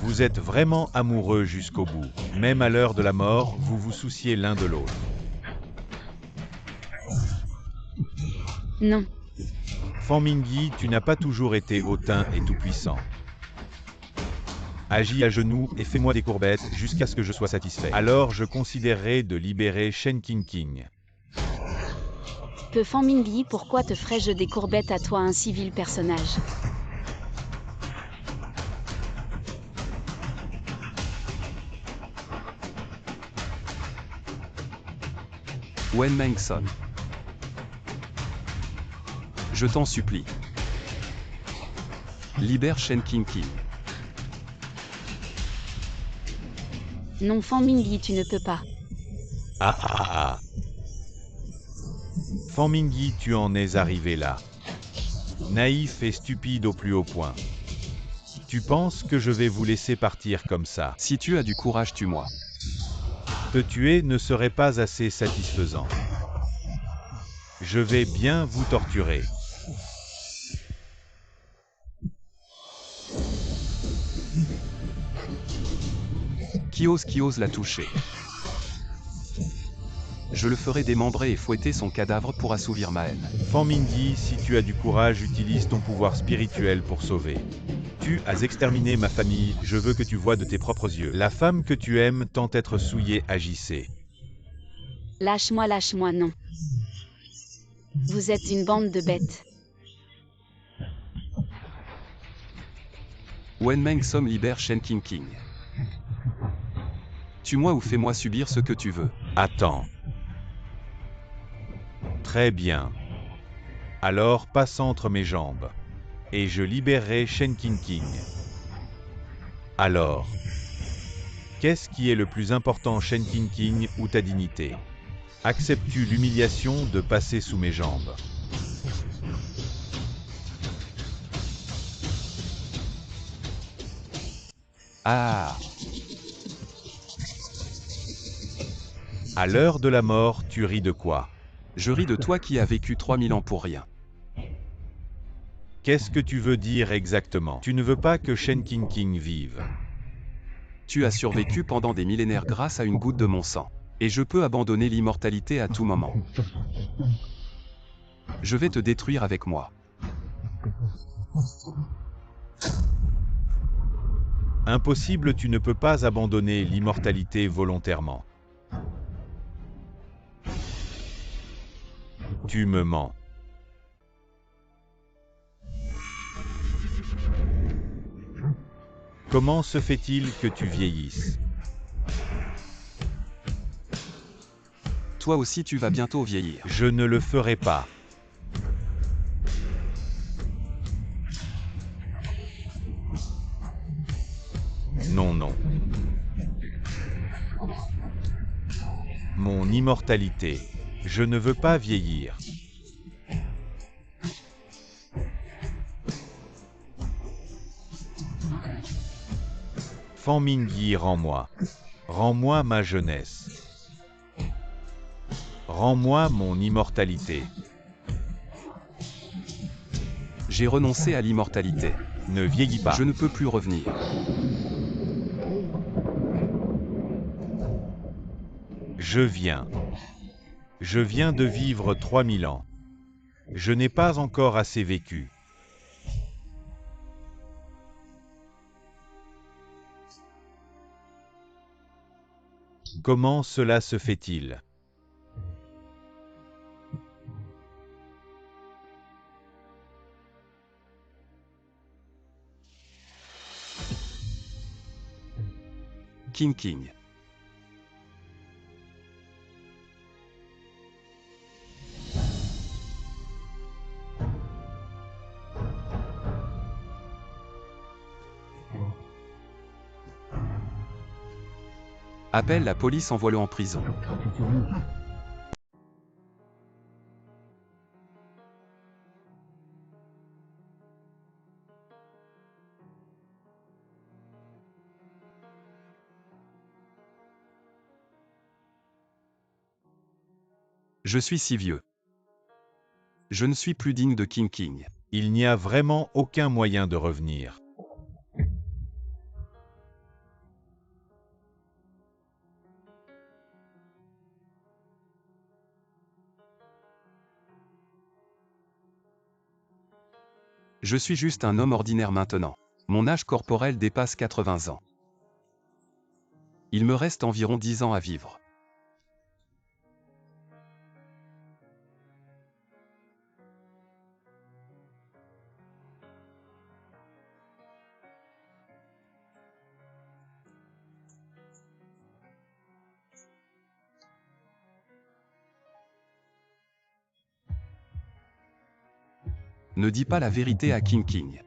S1: Vous êtes vraiment amoureux jusqu'au bout. Même à l'heure de la mort, vous vous souciez l'un de l'autre.
S2: Non.
S1: Fan Mingyi, tu n'as pas toujours été hautain et tout-puissant. Agis à genoux et fais-moi des courbettes jusqu'à ce que je sois satisfait. Alors je considérerai de libérer Shen King King.
S2: Peu Fan Mingyi, pourquoi te ferais-je des courbettes à toi, un si vil personnage?
S4: Wenmeng Som. Je t'en supplie. Libère Shen King King.
S2: Non, Fan Mingyi, tu ne peux pas.
S1: Ah ah ah. Fan Mingyi, tu en es arrivé là. Naïf et stupide au plus haut point. Tu penses que je vais vous laisser partir comme ça?
S4: Si tu as du courage, tue-moi.
S1: Te tuer ne serait pas assez satisfaisant. Je vais bien vous torturer.
S4: Qui ose la toucher? Je le ferai démembrer et fouetter son cadavre pour assouvir ma haine.
S1: Fan Mingyi, si tu as du courage, utilise ton pouvoir spirituel pour sauver. Tu as exterminé ma famille, je veux que tu vois de tes propres yeux. La femme que tu aimes tant être souillée, agissez.
S2: Lâche-moi, non. Vous êtes une bande de bêtes.
S4: Wenmeng Som, libère Shen King King. Tue-moi ou fais-moi subir ce que tu veux.
S1: Attends. Très bien. Alors passe entre mes jambes. Et je libérerai Shen King King. Alors, qu'est-ce qui est le plus important, Shen King King ou ta dignité? Acceptes-tu l'humiliation de passer sous mes jambes?
S4: Ah!
S1: À l'heure de la mort, tu ris de quoi?
S4: Je ris de toi qui as vécu 3000 ans pour rien.
S1: Qu'est-ce que tu veux dire exactement? Tu ne veux pas que Shen King King vive.
S4: Tu as survécu pendant des millénaires grâce à une goutte de mon sang. Et je peux abandonner l'immortalité à tout moment. Je vais te détruire avec moi.
S1: Impossible, tu ne peux pas abandonner l'immortalité volontairement. Tu me mens. Comment se fait-il que tu vieillisses?
S4: Toi aussi tu vas bientôt vieillir.
S1: Je ne le ferai pas. Non, non. Mon immortalité. Je ne veux pas vieillir. Fan Mingyi, rends-moi. Rends-moi ma jeunesse. Rends-moi mon immortalité.
S4: J'ai renoncé à l'immortalité.
S1: Ne vieillis pas.
S4: Je ne peux plus revenir.
S1: Je viens. Je viens de vivre 3000 ans. Je n'ai pas encore assez vécu. Comment cela se fait-il?
S4: King. Appelle la police, envoie-le en prison. Je suis si vieux. Je ne suis plus digne de King.
S1: Il n'y a vraiment aucun moyen de revenir.
S4: Je suis juste un homme ordinaire maintenant. Mon âge corporel dépasse 80 ans. Il me reste environ 10 ans à vivre. Ne dis pas la vérité à King.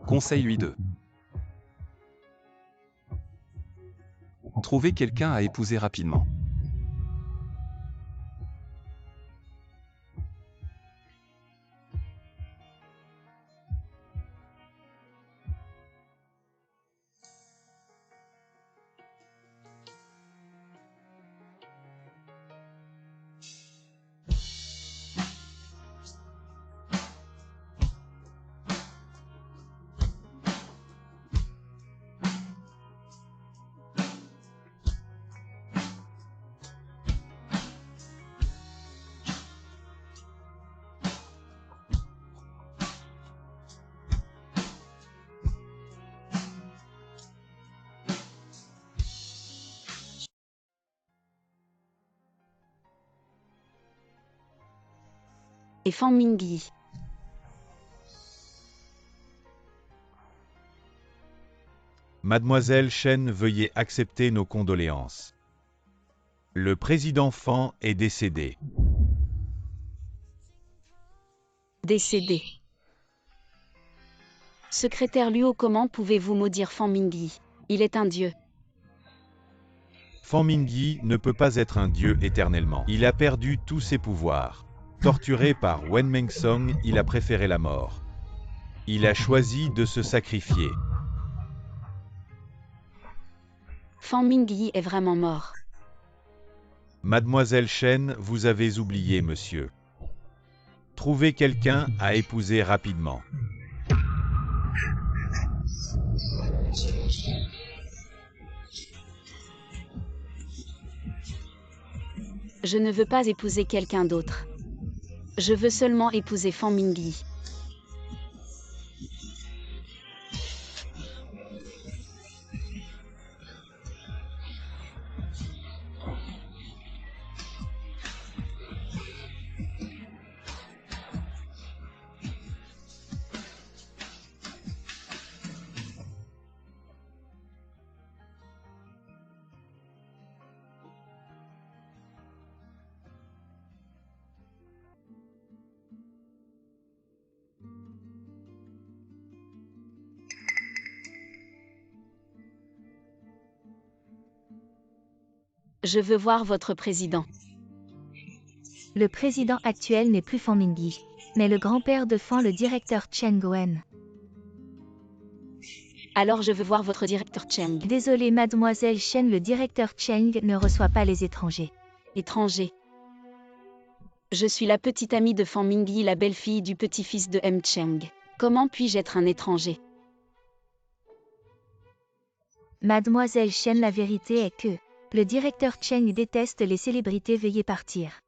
S4: Conseille-lui de trouver quelqu'un à épouser rapidement.
S2: Et Fan Mingyi.
S1: Mademoiselle Chen, veuillez accepter nos condoléances. Le président Fan est décédé.
S2: Décédé. Secrétaire Luo, comment pouvez-vous maudire Fan Mingyi? Il est un dieu.
S1: Fan Mingyi ne peut pas être un dieu éternellement. Il a perdu tous ses pouvoirs. Torturé par Wen Mengsong, il a préféré la mort. Il a choisi de se sacrifier.
S2: Fan Mingyi est vraiment mort.
S1: Mademoiselle Chen, vous avez oublié monsieur. Trouvez quelqu'un à épouser rapidement.
S2: Je ne veux pas épouser quelqu'un d'autre. Je veux seulement épouser Fan Mingyi. Je veux voir votre président.
S3: Le président actuel n'est plus Fan Mingyi, mais le grand-père de Fan, le directeur Chen Guoen.
S2: Alors je veux voir votre directeur Cheng.
S3: Désolé mademoiselle Chen, le directeur Cheng ne reçoit pas les étrangers.
S2: Étranger. Je suis la petite amie de Fan Mingyi, la belle-fille du petit-fils de M. Cheng. Comment puis-je être un étranger?
S3: Mademoiselle Chen, la vérité est que le directeur Cheng déteste les célébrités, veuillez partir.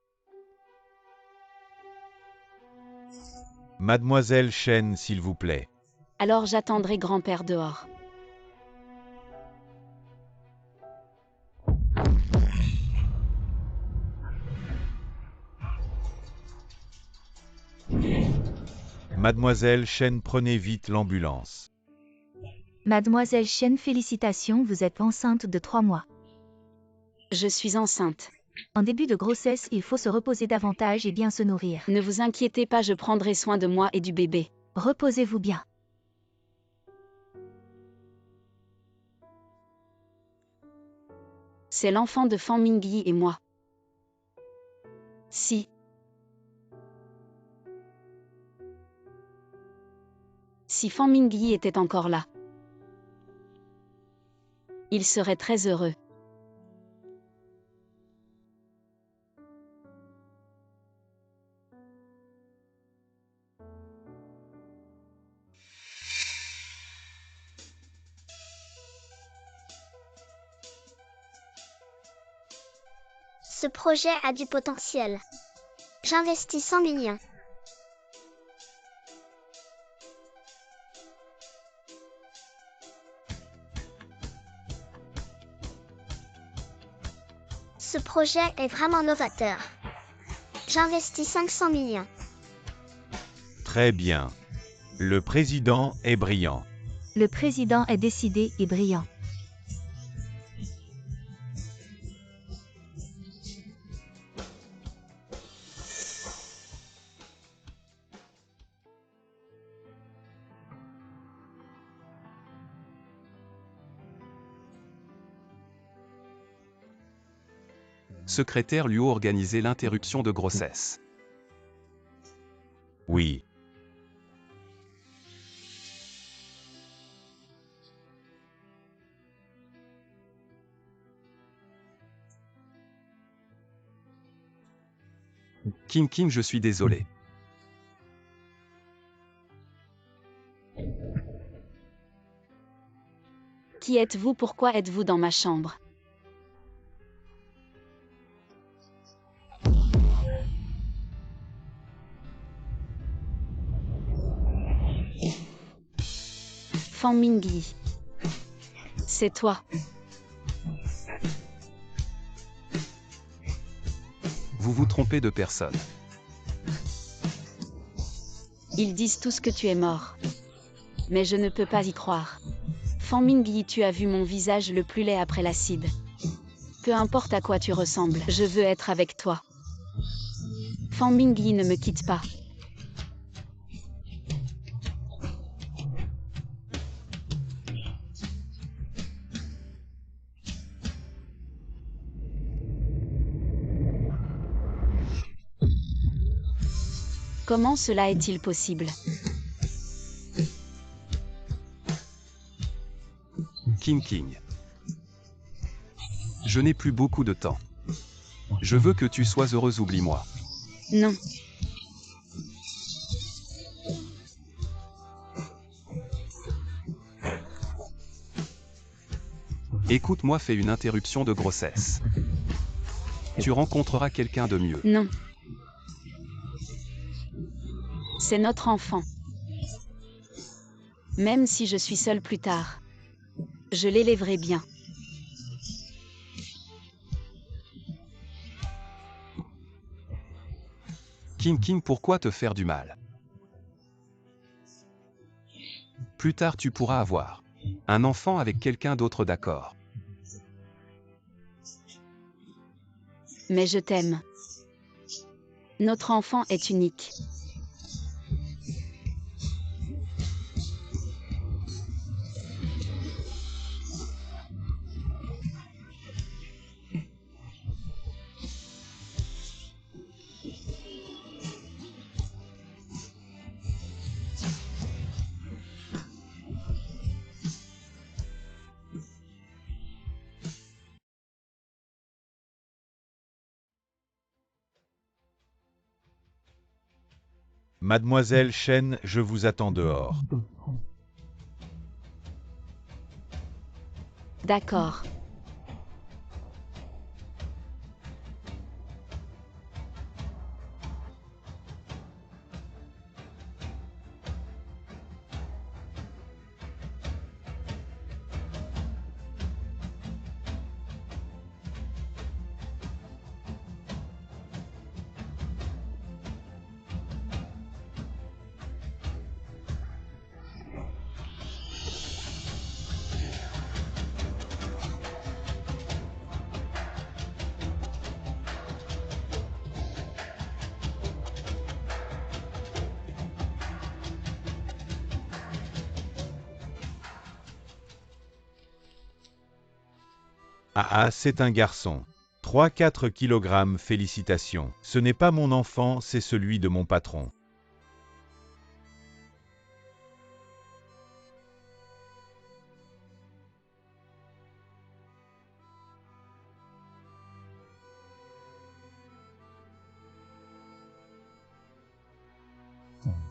S1: Mademoiselle Chen, s'il vous plaît.
S2: Alors j'attendrai grand-père dehors.
S1: Mademoiselle Chen, prenez vite l'ambulance.
S3: Mademoiselle Chen, félicitations, vous êtes enceinte de 3 mois.
S2: Je suis enceinte.
S3: En début de grossesse, il faut se reposer davantage et bien se nourrir.
S2: Ne vous inquiétez pas, je prendrai soin de moi et du bébé.
S3: Reposez-vous bien.
S2: C'est l'enfant de Fan Mingyi et moi. Si Fan Mingyi était encore là, il serait très heureux.
S5: Ce projet a du potentiel. J'investis 100 millions. Ce projet est vraiment novateur. J'investis 500 millions.
S1: Très bien. Le président est brillant.
S3: Le président est décidé et brillant.
S4: Secrétaire Luo, organiser l'interruption de grossesse.
S1: Oui.
S4: King, je suis désolé.
S2: Qui êtes-vous? Pourquoi êtes-vous dans ma chambre? Fan Mingyi. C'est toi.
S4: Vous vous trompez de personne.
S2: Ils disent tous que tu es mort. Mais je ne peux pas y croire. Fan Mingyi, tu as vu mon visage le plus laid après l'acide. Peu importe à quoi tu ressembles, je veux être avec toi. Fan Mingyi, ne me quitte pas. Comment cela est-il possible?
S4: King. Je n'ai plus beaucoup de temps. Je veux que tu sois heureuse, oublie-moi.
S2: Non.
S4: Écoute-moi, fais une interruption de grossesse. Tu rencontreras quelqu'un de mieux.
S2: Non. C'est notre enfant. Même si je suis seule plus tard, je l'élèverai bien.
S4: King, pourquoi te faire du mal? Plus tard tu pourras avoir un enfant avec quelqu'un d'autre, d'accord?
S2: Mais je t'aime. Notre enfant est unique.
S1: Mademoiselle Chen, je vous attends dehors.
S2: D'accord.
S1: Ah, c'est un garçon. 3-4 kilogrammes, félicitations. Ce n'est pas mon enfant, c'est celui de mon patron.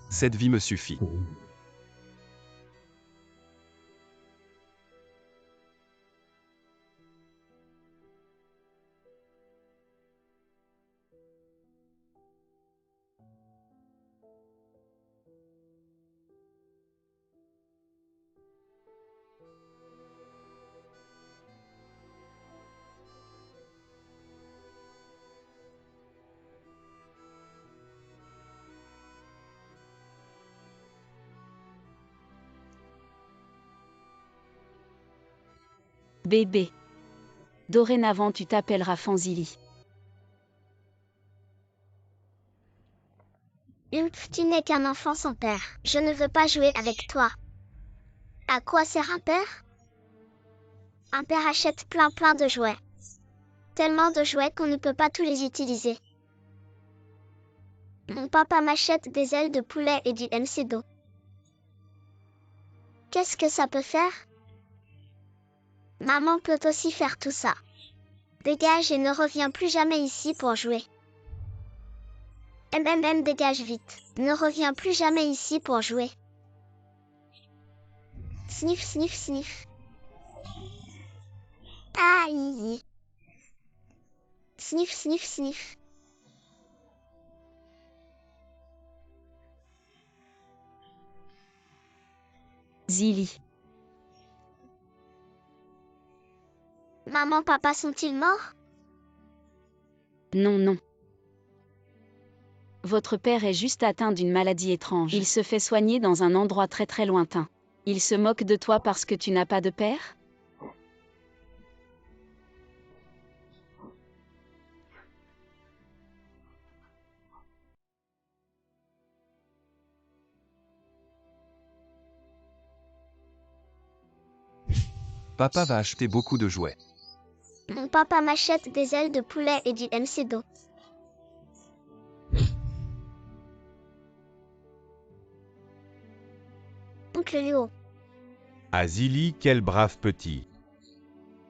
S4: Cette vie me suffit.
S2: Bébé. Dorénavant tu t'appelleras Fanzili.
S5: Humph, tu n'es qu'un enfant sans père. Je ne veux pas jouer avec toi. À quoi sert un père? Un père achète plein de jouets. Tellement de jouets qu'on ne peut pas tous les utiliser. Mon papa m'achète des ailes de poulet et du MC-Do. Qu'est-ce que ça peut faire? Maman peut aussi faire tout ça. Dégage et ne reviens plus jamais ici pour jouer. Dégage vite. Ne reviens plus jamais ici pour jouer. Sniff, sniff, sniff. Aïe. Sniff, sniff, sniff.
S2: Zili.
S5: Maman, papa sont-ils morts?
S2: Non, non. Votre père est juste atteint d'une maladie étrange. Il se fait soigner dans un endroit très lointain. Il se moque de toi parce que tu n'as pas de père?
S4: Papa va acheter beaucoup de jouets.
S5: Mon papa m'achète des ailes de poulet et du MC-Do. Oncle Luo.
S1: Ah Zili, quel brave petit.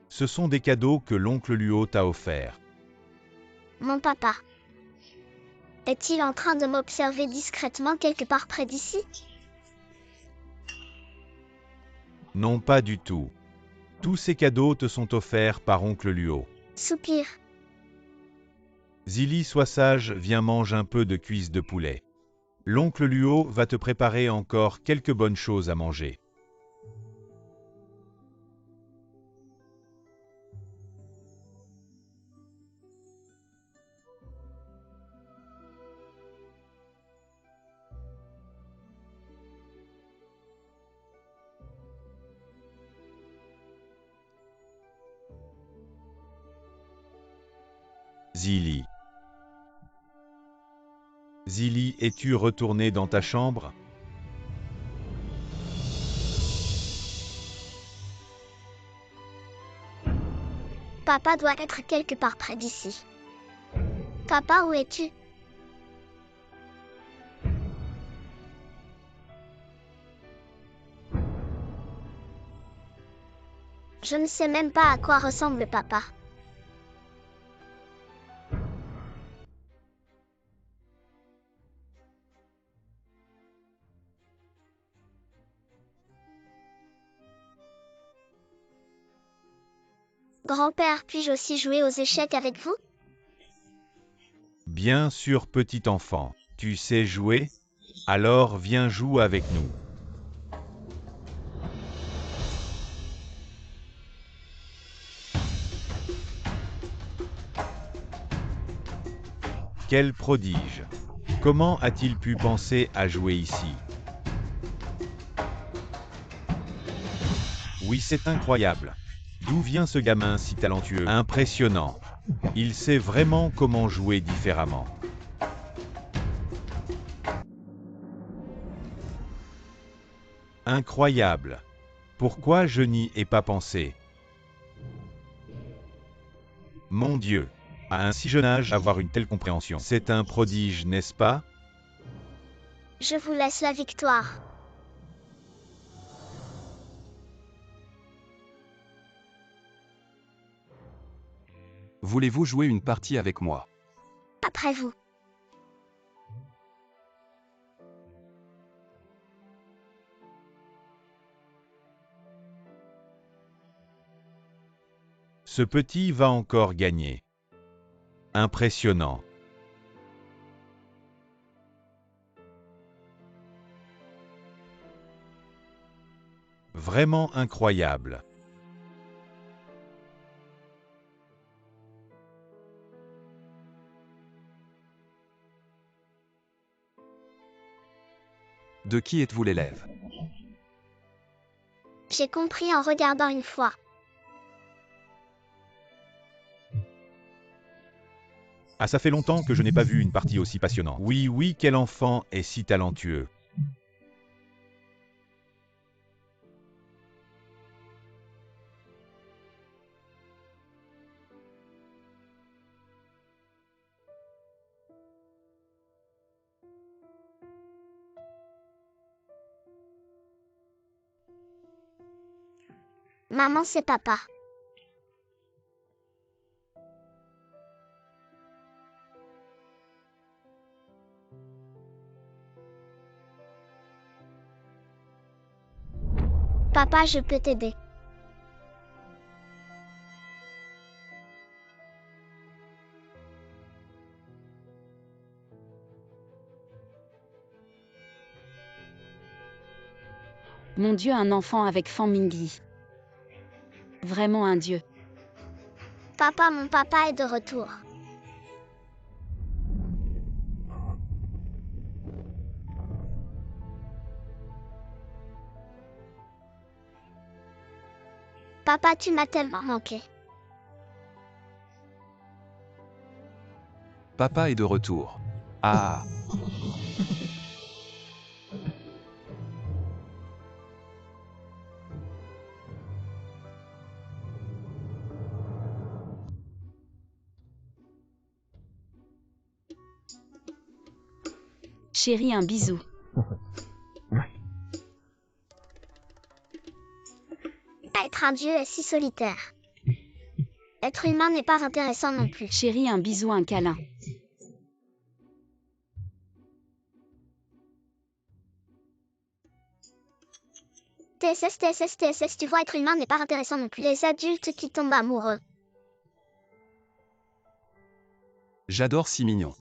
S1: Ce sont des cadeaux que l'oncle Luo t'a offerts.
S5: Mon papa. Est-il en train de m'observer discrètement quelque part près d'ici?
S1: Non, pas du tout. Tous ces cadeaux te sont offerts par oncle Luo.
S5: Soupir.
S1: Zili, sois sage, viens mange un peu de cuisse de poulet. L'oncle Luo va te préparer encore quelques bonnes choses à manger. Zili. Zili, es-tu retourné dans ta chambre?
S5: Papa doit être quelque part près d'ici. Papa, où es-tu? Je ne sais même pas à quoi ressemble papa. Grand-père, puis-je aussi jouer aux échecs avec vous?
S1: Bien sûr, petit enfant. Tu sais jouer? Alors viens jouer avec nous. Quel prodige! Comment a-t-il pu penser à jouer ici? Oui, c'est incroyable. D'où vient ce gamin si talentueux? Impressionnant. Il sait vraiment comment jouer différemment. Incroyable. Pourquoi je n'y ai pas pensé? Mon Dieu. À un si jeune âge, avoir une telle compréhension. C'est un prodige, n'est-ce pas?
S5: Je vous laisse la victoire.
S4: Voulez-vous jouer une partie avec moi?
S5: Après vous.
S1: Ce petit va encore gagner. Impressionnant. Vraiment incroyable.
S4: De qui êtes-vous l'élève?
S5: J'ai compris en regardant une fois.
S1: Ah, ça fait longtemps que je n'ai pas vu une partie aussi passionnante. Oui, oui, quel enfant est si talentueux.
S5: Maman, c'est papa. Papa, je peux t'aider.
S2: Mon Dieu, un enfant avec Fan Mingy. Vraiment un dieu.
S5: Papa, mon papa est de retour. Papa, tu m'as tellement manqué.
S4: Papa est de retour. Ah!
S2: Chérie, un bisou.
S5: Être un dieu est si solitaire. Être humain n'est pas intéressant non plus.
S2: Chérie, un bisou, un câlin.
S5: TSS, TSS, TSS, tu vois, être humain n'est pas intéressant non plus. Les adultes qui tombent amoureux.
S4: J'adore si mignon.